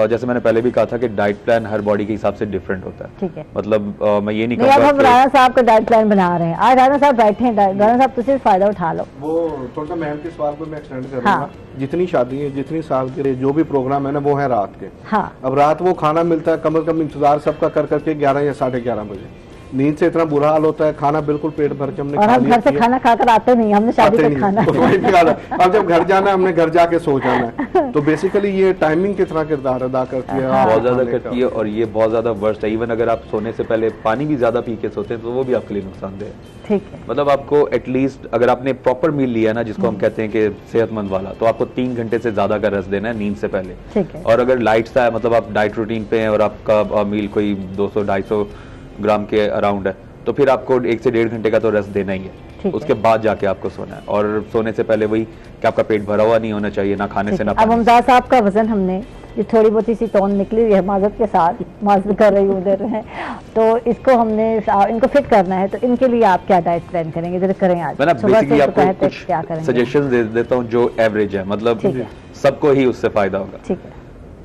जैसे मैंने पहले भी कहा था कि डाइट प्लान हर बॉडी के हिसाब से डिफरेंट होता है, ठीक है। मतलब मैं ये नहीं कहूँगा हम राणा साहब का डाइट प्लान बना रहे हैं, आज राणा साहब बैठे हैं, राणा साहब तुझे फायदा उठा लो। वो थोड़ा सा मैम के सवाल को मैं एक्सटेंड करूंगा। हाँ। जितनी शादी है, जितनी साल के जो भी प्रोग्राम है ना, वो है रात के। हाँ। अब रात वो खाना मिलता है, कम से कम इंतजार सबका कर करके 11 या 11:30 बजे, नींद से इतना बुरा हाल होता है, खाना बिल्कुल पेट भर के हमने और हम घर से खाना खाकर आते नहीं, हमने शादी का खाना अब जब घर जाना है हमने घर जाके सो जाना है। तो बेसिकली ये टाइमिंग कितना किरदार अदा करती है, बहुत ज्यादा करती है, और ये बहुत ज्यादा वर्स्ट है। इवन अगर आप सोने से पहले पानी भी ज्यादा पी के सोते हैं तो वो भी आपके लिए नुकसानदेह है, ठीक है। मतलब आपको एटलीस्ट अगर आपने प्रॉपर मील लिया ना, जिसको हम कहते हैं कि सेहतमंद वाला, तो आपको 3 घंटे से ज्यादा का रेस्ट देना है नींद से पहले, ठीक है। और अगर लाइट सा है, मतलब आप डाइट रूटीन पे हैं और आपका मील कोई 200-250 ग्राम के अराउंड है, तो फिर आपको 1 से 1.5 घंटे का तो रेस्ट देना ही है, उसके बाद जाके आपको सोना है। और सोने से पहले वही कि आपका पेट भरा हुआ नहीं होना चाहिए, ना खाने से ना पानी। अब मुमताज साहब का वजन हमने ये थोड़ी बहुत सी टोन निकली है, माजरत के साथ माजरत कर रही हूँ उधर है, तो इसको हमने इनको फिट करना है, तो इनके लिए आप क्या डाइट प्लान करेंगे, जरा करें आज। मैं बेसिकली आपको कुछ सजेशंस दे देता हूँ जो एवरेज है, मतलब सबको ही उससे फायदा होगा, ठीक है।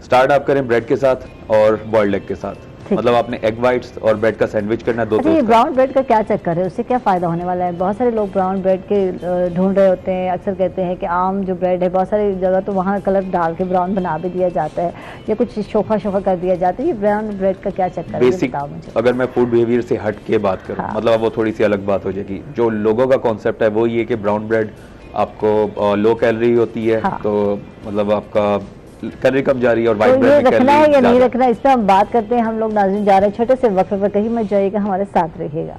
स्टार्ट आप करें ब्रेड के साथ और बॉइल्ड एग के साथ, मतलब आपने एग वाइट्स और ब्रेड का सैंडविच करना है, 2 ये ब्राउन ब्रेड का क्या चक्कर है, उससे क्या फायदा होने वाला है? बहुत सारे लोग ब्राउन ब्रेड के ढूंढ रहे होते हैं, अक्सर कहते हैं कि आम जो ब्रेड है बहुत सारी जगह तो वहाँ कलर डाल के ब्राउन बना भी दिया जाता है या कुछ शोखा कर दिया जाता है, ये ब्राउन ब्रेड का क्या चक्कर है? बेसिक अगर मैं फूड बिहेवियर से हट के बात करूँ, हाँ। मतलब वो थोड़ी सी अलग बात हो जाएगी। जो लोगों का कॉन्सेप्ट है वो ये कि ब्राउन ब्रेड आपको लो कैलोरी होती है, हाँ। तो मतलब आपका कैलोरी कम जा रही है और वाइट ब्रेड में रखना है या नहीं रखना, इस पर हम बात करते हैं। हम लोग नाज़रीन जा रहे हैं छोटे से वक्फे पर, कहीं मत जाइएगा, हमारे साथ रहिएगा।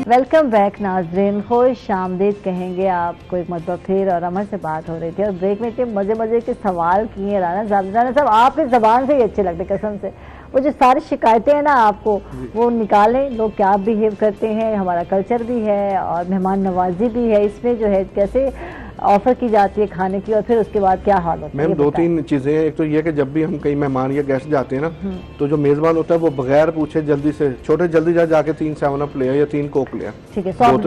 वेलकम बैक नाज़रीन, खुश आमदीद कहेंगे आपको एक मरतबा फिर। और अमर से बात हो रही थी और ब्रेक में इतने मज़े के सवाल किए राना साहब आपकी ज़बान से ही अच्छे लगते कसम से। वो जो सारी शिकायतें हैं ना आपको वो निकालें, लोग क्या बिहेव करते हैं, हमारा कल्चर भी है और मेहमान नवाजी भी है, इसमें जो है कैसे ऑफर की जाती है खाने की, और फिर उसके बाद क्या हाल होता है? मैम 2-3 चीजें हैं। एक तो ये कि जब भी हम कहीं मेहमान या गेस्ट जाते हैं ना, तो जो मेजबान होता है वो बगैर पूछे जल्दी से छोटे जल्दी जाके 3 7 अप ले या 3 कोक ले, ठीक है, सॉफ्ट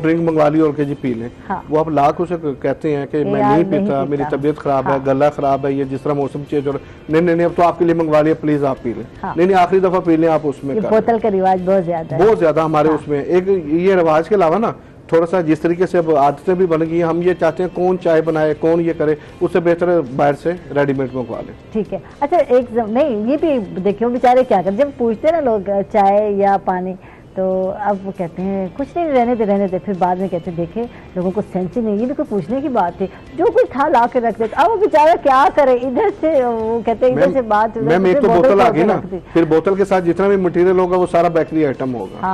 ड्रिंक मंगवा ली और के जी पी लें। वो आप लाख उसे कहते हैं कि मैं नहीं पीता, मेरी तबीयत खराब है, गला खराब है, ये जिस तरह मौसम चेंज हो रहा है, नहीं अब तो आपके लिए मंगवा लिया, प्लीज आप पी लें। नहीं आखिरी दफा पी लें आप उसमें। बोतल का रिवाज बहुत ज्यादा हमारे उसमें। एक ये रिवाज के अलावा ना थोड़ा सा जिस तरीके से अब आदतें भी बन गई हैं, हम ये चाहते हैं कौन चाय बनाए, कौन ये करे, उससे बेहतर बाहर से रेडीमेड मंगवा ले। ठीक है। अच्छा नहीं, ये भी देखियो बेचारे क्या करते, जब पूछते हैं ना लोग चाय या पानी, तो अब वो कहते हैं कुछ नहीं, रहने दे, फिर बाद में कहते हैं देखे लोगों को सेंस ही नहीं, ये भी कोई पूछने की बात थी, जो कुछ था ला के रख देते। अब वो बेचारा क्या करे, इधर से वो कहते हैं इधर से बात, मैम एक तो बोतल आ गई ना, फिर बोतल के साथ जितना भी मटेरियल होगा वो सारा बेकरी आइटम होगा।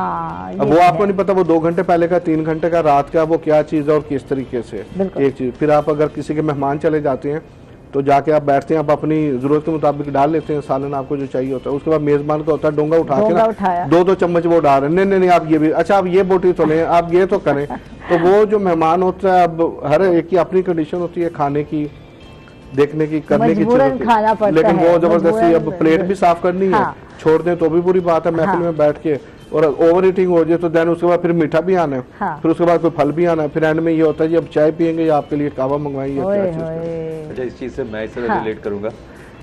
अब वो आपको नहीं पता वो 2 घंटे पहले का, 3 घंटे का, रात का, वो क्या चीज है और किस तरीके से एक चीज। फिर आप अगर किसी के मेहमान चले जाते हैं तो जाके आप बैठते हैं, आप अपनी जरूरत के मुताबिक डाल लेते हैं सालन आपको जो चाहिए होता है। उसके बाद मेजबान का होता है डोंगा उठा के ना 2-2 चम्मच वो डाल रहे हैं, नहीं आप ये भी, अच्छा आप ये बोटी तो लें, आप ये तो करें। तो वो जो मेहमान होता है, अब हर एक की अपनी कंडीशन होती है खाने की, देखने की, करने की चीज, लेकिन वो जबरदस्ती अब प्लेट भी साफ करनी है, छोड़ दें तो भी बुरी बात है महफिल में बैठ के, और ओवर ईटिंग हो जाए तो देन उसके बाद फिर मीठा भी आना है, फिर उसके बाद कोई फल भी आना है, फिर एंड में ये होता है जी अब चाय पियेंगे या आपके लिए कावा मंगवाएंगे या क्या चीज। अच्छा, इस चीज से मैं इससे रिलेट करूंगा।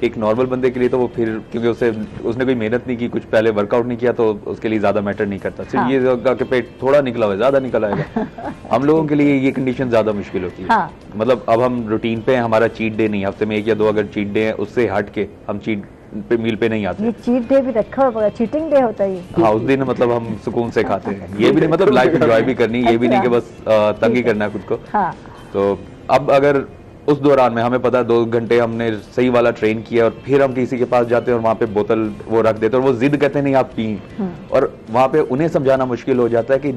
एक नॉर्मल बंदे के लिए तो वो फिर क्योंकि उसने कोई मेहनत नहीं की, कुछ पहले वर्कआउट नहीं किया, तो उसके लिए ज्यादा मैटर नहीं करता। सिर्फ ये होगा कि पेट थोड़ा निकला हुआ, ज्यादा निकल आएगा। हम लोगों के लिए ये कंडीशन ज्यादा मुश्किल होती है। मतलब अब हम रूटीन पे हैं, हमारा चीट डे नहीं, हफ्ते में 1 या 2 अगर चीट डे है, उससे हट के हम चीट पे मील पे नहीं आते। ये चीट डे भी रखा हुआ, चीटिंग डे होता है। हाँ, उस दिन मतलब हम सुकून से खाते हैं। ये भी नहीं मतलब लाइफ एंजॉय भी करनी, ये भी नहीं कि बस तंग ही करना है खुद को। तो अब अगर उस दौरान में हमें पता है 2 घंटे हमने सही वाला ट्रेन किया, और फिर हम किसी के पास जाते हैं और वहाँ पे बोतल वो रख देते हैं और वो जिद कहते नहीं आप पी, और वहाँ पे उन्हें समझाना मुश्किल हो जाता है कि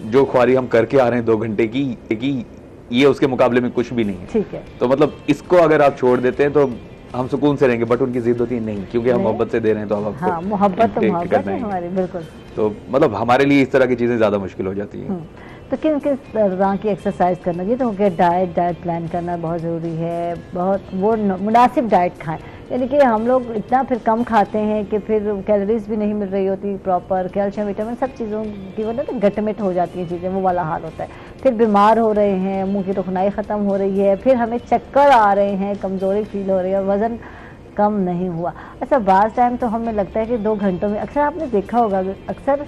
जो ख्वारी हम करके आ रहे हैं 2 घंटे की ये उसके मुकाबले में कुछ भी नहीं है। ठीक है। तो मतलब इसको अगर आप छोड़ देते हैं तो हम सुकून से रहेंगे, बट उनकी जिद होती है नहीं, क्योंकि हम मोहब्बत से दे रहे हैं तो अब आपको मोहब्बत है हमारी, बिल्कुल। तो मतलब हमारे लिए इस तरह की चीजें ज्यादा मुश्किल हो जाती हैं। तो किन किस तरह की एक्सरसाइज करना चाहिए? तो डाइट प्लान करना बहुत ज़रूरी है, बहुत वो मुनासिब डाइट खाएं। यानी कि हम लोग इतना फिर कम खाते हैं कि फिर कैलोरीज भी नहीं मिल रही होती प्रॉपर, कैल्शियम विटामिन सब चीज़ों की वजह से गटमिट हो जाती हैं चीज़ें, वो वाला हाल होता है। फिर बीमार हो रहे हैं, मुंह की रुखनाई ख़त्म हो रही है, फिर हमें चक्कर आ रहे हैं, कमज़ोरी फील हो रही है, वज़न कम नहीं हुआ। अच्छा, बाज़ टाइम तो हमें लगता है कि 2 घंटों में, अक्सर आपने देखा होगा अक्सर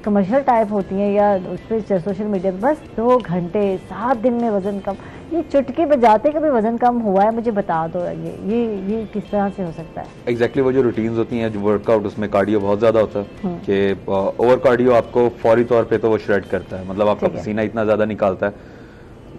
कमर्शियल टाइप होती हैं या उस पर सोशल मीडिया पर, बस 2 घंटे 7 दिन में वज़न कम, ये चुटकी बजाते कभी वज़न कम हुआ है मुझे बता दो। ये किस तरह से हो सकता है? एग्जैक्टली वो जो रूटीन्स होती हैं, जो वर्कआउट, उसमें कार्डियो बहुत ज़्यादा होता है कि ओवर कार्डियो आपको फौरी तौर पे तो वो श्रेड करता है, मतलब आपका पसीना इतना ज़्यादा निकालता है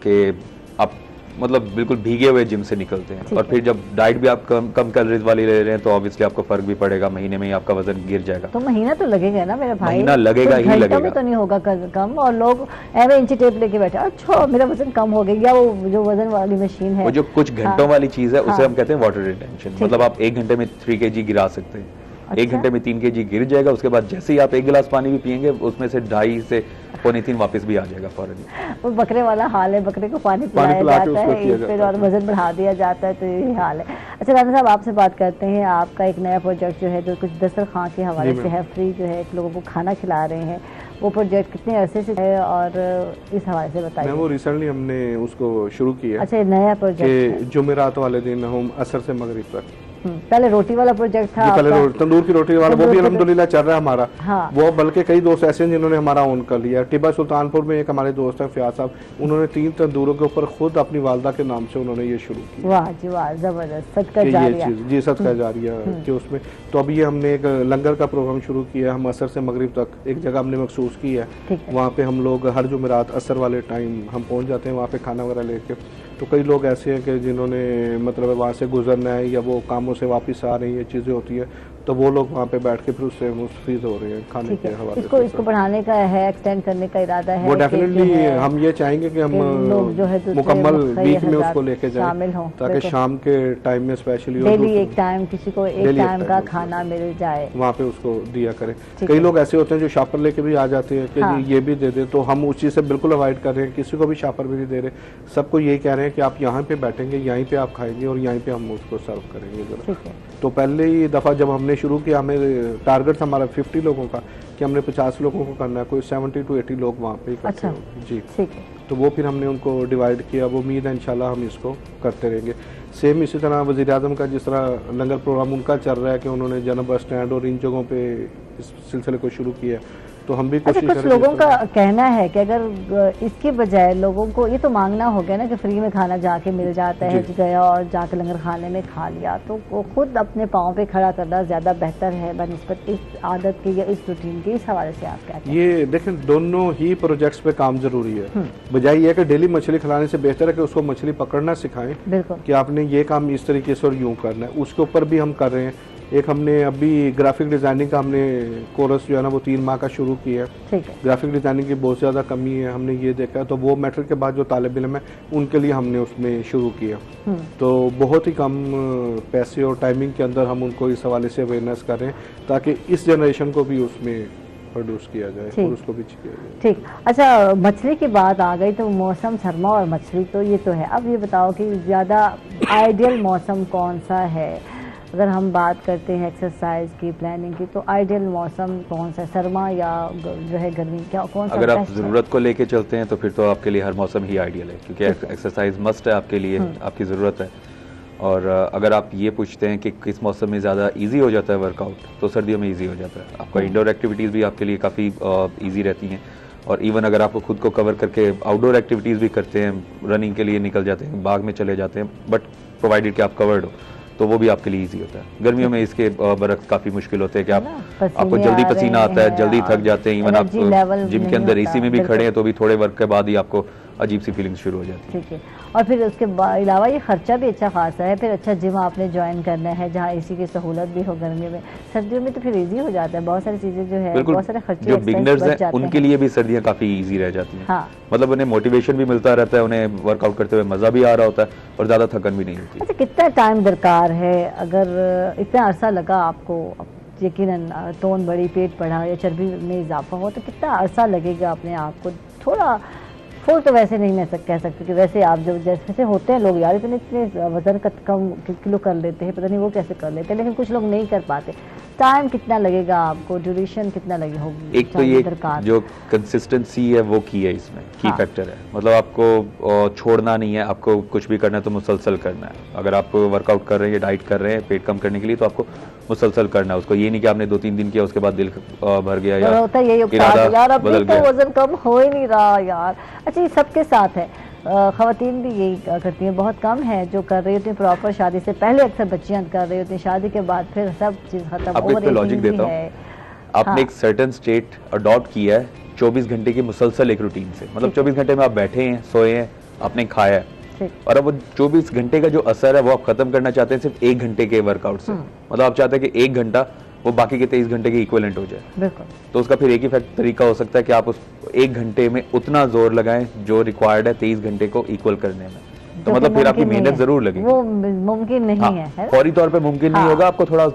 कि आप मतलब बिल्कुल भीगे हुए जिम से निकलते हैं। और फिर जब डाइट भी आप कम कैलोरीज वाली ले रहे हैं तो ऑब्वियसली आपको फर्क भी पड़ेगा, महीने में ही आपका वजन गिर जाएगा। तो महीना तो लगेगा ना मेरा भाई, महीना लगेगा ही लगेगा, तो नहीं होगा कम। और लोग ऐसे इंची टेप लेके बैठे, अच्छा मेरा वजन कम हो गया, वो जो वजन वाली मशीन है, वो जो कुछ घंटों वाली चीज है उसे हम कहते हैं वाटर रिटेंशन। मतलब आप 1 घंटे में 3 kg गिरा सकते हैं। 1 घंटे में 3 kg गिर जाएगा, उसके बाद जैसे ही आप 1 गिलास पानी भी पियेंगे उसमें से 2.5 से 2.25 वापस भी आ जाएगा फौरन। वो बकरे वाला हाल है, बकरे को पानी पिलाया जाता है फिर और वजन बढ़ा दिया जाता है, तो यही हाल है। अच्छा राना साहब, आपसे बात करते हैं, आपका एक नया प्रोजेक्ट जो है जो कुछ दस्तरखान के हवाले से है, फ्री जो है लोगों को खाना खिला रहे हैं, वो प्रोजेक्ट कितने अरसे से है और इस हवाले से बताइए। वो रिसेंटली हमने उसको शुरू किया। अच्छा, नया प्रोजेक्ट जुमेरात वाले दिन हम असर से मगरिब तक, पहले रोटी वाला प्रोजेक्ट था, पहले तंदूर की रोटी वाला, वो भी अल्हम्दुलिल्लाह चल रहा है हमारा। वो बल्कि कई दोस्त ऐसे हैं जिन्होंने हमारा ऑन कर लिया। टिब्बा सुल्तानपुर में एक हमारे दोस्त है फयाज साहब, उन्होंने 3 तंदूरों के ऊपर खुद अपनी वालदा के नाम से उन्होंने ये शुरू किया। वाह जी वाह, जबरदस्त, सदका जारिया। जी सदका जारिया के उसमें। तो अभी हमने एक लंगर का प्रोग्राम शुरू किया, हम असर से मगरिब तक एक जगह हमने मखसूस की है, वहाँ पे हम लोग हर जुमेरात असर वाले टाइम हम पहुँच जाते हैं वहाँ पे खाना वगैरह लेके। तो कई लोग ऐसे हैं कि जिन्होंने मतलब वहाँ से गुजरना है या वो कामों से वापस आ रहे हैं, ये चीज़ें होती है, तो वो लोग वहाँ पे बैठ के फिर उससे मुस्तफीद हो रहे हैं खाने के हवाले से। इसको बढ़ाने का है, एक्सटेंड करने का इरादा है? वो डेफिनेटली हम ये चाहेंगे कि हम मुकम्मल वीक में उसको लेके जाएं ताकि शाम के टाइम में स्पेशली डेली एक टाइम किसी को एक टाइम का खाना मिल जाए, वहाँ पे उसको दिया करें। कई लोग ऐसे होते हैं जो शापर लेके भी आ जाते हैं कि ये भी दे दे, तो हम उस चीज़ से बिल्कुल अवॉइड कर रहे हैं, किसी को भी शापर भी नहीं दे रहे, सबको यही कह रहे हैं कि आप यहाँ पे बैठेंगे, यहीं पे आप खाएंगे और यहीं पे हम उसको सर्व करेंगे जरा। तो पहले ही दफ़ा जब हमने शुरू किया, हमें टारगेट हमारा 50 लोगों का कि हमने 50 लोगों को करना है, कोई 70 to 80 लोग वहाँ पे इकट्ठे होंगे जी। ठीक है, तो वो फिर हमने उनको डिवाइड किया। वो उम्मीद है इंशाल्लाह हम इसको करते रहेंगे। सेम इसी तरह वज़ीर आज़म का जिस तरह लंगर प्रोग्राम उनका चल रहा है कि उन्होंने जनरल बस स्टैंड और इन जगहों पे इस सिलसिले को शुरू किया, तो हम भी कोशिश कुछ लोगों का कहना है कि अगर इसके बजाय लोगों को ये तो मांगना हो गया ना कि फ्री में खाना जाके मिल जाता है, गया और जाके लंगर खाने में खा लिया, तो वो खुद अपने पाँव पे खड़ा करना ज़्यादा बेहतर है बनिस्बत इस आदत के या इस रूटीन के। इस हवाले से आप क्या कहते हैं? ये देखें, दोनों ही प्रोजेक्ट्स पे काम जरूरी है। बजाय ये कि डेली मछली खिलाने से बेहतर है कि उसको मछली पकड़ना सिखाएं, बिल्कुल, कि आपने ये काम इस तरीके से और यूँ करना है। उसके ऊपर भी हम कर रहे हैं। एक हमने अभी ग्राफिक डिज़ाइनिंग का हमने कोर्स जो है ना वो 3 माह का शुरू किया है। ग्राफिक डिज़ाइनिंग की बहुत ज़्यादा कमी है, हमने ये देखा है, तो वो मैट्रिक के बाद जो तालिब इल्म है उनके लिए हमने उसमें शुरू किया। तो बहुत ही कम पैसे और टाइमिंग के अंदर हम उनको इस हवाले से अवेयरनेस कर रहे हैं ताकि इस जनरेशन को भी उसमें प्रोड्यूस किया जाए और उसको भी किया जाए। ठीक, अच्छा, मछली की बात आ गई तो मौसम सरमा और मछली तो ये तो है। अब ये बताओ कि ज़्यादा आइडियल मौसम कौन सा है? अगर हम बात करते हैं एक्सरसाइज की, प्लानिंग की, तो आइडियल मौसम कौन सा है, सरमा या जो है गर्मी, क्या कौन सा? अगर आप ज़रूरत को लेके चलते हैं तो फिर तो आपके लिए हर मौसम ही आइडियल है, क्योंकि एक्सरसाइज मस्ट है आपके लिए, आपकी ज़रूरत है। और अगर आप ये पूछते हैं कि किस मौसम में ज़्यादा इजी हो जाता है वर्कआउट, तो सर्दियों में इजी हो जाता है। आपका इंडोर एक्टिविटीज़ भी आपके लिए काफ़ी ईजी रहती हैं, और इवन अगर आपको खुद को कवर करके आउटडोर एक्टिविटीज़ भी करते हैं, रनिंग के लिए निकल जाते हैं, बाग में चले जाते हैं, बट प्रोवाइडेड कि आप कवर्ड हो, तो वो भी आपके लिए इजी होता है। गर्मियों में इसके बरक्स काफ़ी मुश्किल होते हैं कि आपको जल्दी पसीना आता है, जल्दी थक जाते हैं। इवन आप जिम के अंदर एसी में भी खड़े हैं तो भी थोड़े वर्क के बाद ही आपको अजीब सी फीलिंग्स शुरू हो जाती है। ठीक है, और फिर उसके अलावा ये खर्चा भी अच्छा खासा है। फिर अच्छा जिम आपने ज्वाइन करना है जहाँ एसी की सहूलत भी हो गर्मियों में। सर्दियों में तो फिर इजी हो जाता है, बहुत सारी चीज़ें जो है, बहुत सारे खर्चे जो बिगनर्स हैं उनके लिए भी सर्दियाँ काफ़ी ईजी रह जाती हैं। मतलब उन्हें मोटिवेशन भी मिलता रहता है, उन्हें वर्कआउट करते हुए मज़ा भी आ रहा होता है और ज़्यादा थकन भी नहीं होती। अच्छा, कितना टाइम दरकार है? अगर इतना अरसा लगा आपको, यकीनन टोन बढ़ी, पेट बढ़ा या चर्बी में इजाफा हो, तो कितना अरसा लगेगा अपने आप को थोड़ा फुल? तो वैसे नहीं मैं कह सकती कि वैसे आप जो जैसे होते हैं लोग, यार इतने वजन का कम किलो कर लेते हैं, पता नहीं वो कैसे कर लेते हैं, लेकिन कुछ लोग नहीं कर पाते। टाइम कितना लगेगा आपको, ड्यूरेशन कितना लगी होगी? एक तो ये जो कंसिस्टेंसी है वो की है, इसमें की फैक्टर है। मतलब आपको छोड़ना नहीं है, आपको कुछ भी करना है तो मुसलसल करना है। अगर आप वर्कआउट कर रहे हैं, डाइट कर रहे हैं पेट कम करने के लिए, तो आपको मुसलसल करना है उसको। ये नहीं कि आपने 2-3 दिन किया उसके बाद दिल भर गया या होता है यार अभी तो वजन कम हो ही नहीं रहा यार। अच्छा, ये सबके साथ है, ख़वातीन भी यही करती हैं, बहुत कम है जो कर रही होती हैं प्रॉपर। शादी से पहले अक्सर बच्चियां कर रही होती हैं, शादी के बाद फिर सब चीज़ खत्म। आपको एक लॉजिक देता हूँ, आपने एक सर्टेन स्टेट अडॉप्ट किया है 24 घंटे की मुसलसल एक रूटीन से। मतलब 24 घंटे में आप बैठे हैं, सोए हैं, आपने खाया है, और अब वो 24 घंटे का जो असर है वो आप खत्म करना चाहते हैं सिर्फ 1 घंटे के वर्कआउट से। मतलब आप चाहते हैं कि 1 घंटा वो बाकी के 23 घंटे के इक्विवेलेंट हो जाए। बिल्कुल। तो उसका फिर एक ही तरीका हो सकता है कि आप उस 1 घंटे में उतना जोर लगाएं जो रिक्वायर्ड है 23 घंटे को इक्वल करने में। तो मतलब फिर आपकी मेहनत जरूर लगेगी, वो मुमकिन नहीं है, फौरी तौर पे मुमकिन नहीं होगा। आपको थोड़ा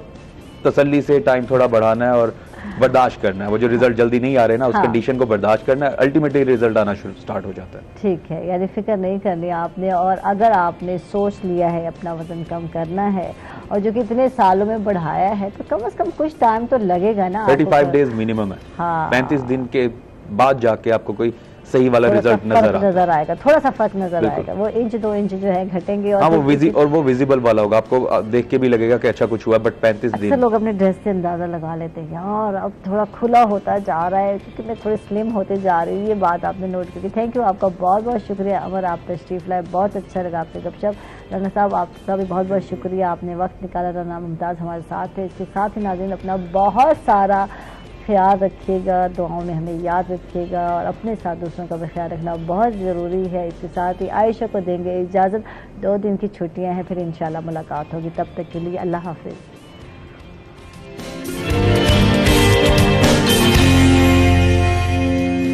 तसल्ली से टाइम थोड़ा बढ़ाना है और बर्दाश्त करना है। वो जो रिजल्ट जल्दी नहीं आ रहे ना, उस कंडीशन को बर्दाश्त करना है, अल्टीमेटली रिजल्ट आना स्टार्ट हो जाता है। ठीक है, यानी फिक्र नहीं करनी आपने। और अगर आपने सोच लिया है अपना वजन कम करना है और जो कि इतने सालों में बढ़ाया है, तो कम से कम कुछ टाइम तो लगेगा ना। 35 डेज मिनिमम है। 35 दिन के बाद जाके आपको कोई सही वाला रिजल्ट नजर आएगा, थोड़ा सा फर्क नजर आएगा। वो 1-2 इंच जो है घटेंगे और वो विजिबल वाला होगा, आपको देख के भी लगेगा कि अच्छा कुछ हुआ। बट 35 दिन लोग अपने ड्रेस से अंदाजा लगा लेते हैं यार अब थोड़ा खुला होता जा रहा है क्योंकि मैं थोड़ी स्लिम होते जा रही हूँ। ये बात आपने नोट की। थैंक यू, आपका बहुत बहुत शुक्रिया अमर, आप तशरीफ लाए, बहुत अच्छा लगा आपसे गपशप। राना साहब, आपका भी बहुत बहुत शुक्रिया, आपने वक्त निकाला। राना मुमताज़ हमारे साथ है। इसके साथ ही नाज़रीन अपना बहुत सारा ख्याल रखिएगा, दुआओं में हमें याद रखिएगा और अपने साथ दूसरों का भी ख्याल रखना बहुत ज़रूरी है। इसके साथ ही आयशा को देंगे इजाज़त, 2 दिन की छुट्टियां हैं, फिर इंशाल्लाह मुलाकात होगी। तब तक के लिए अल्लाह हाफिज़।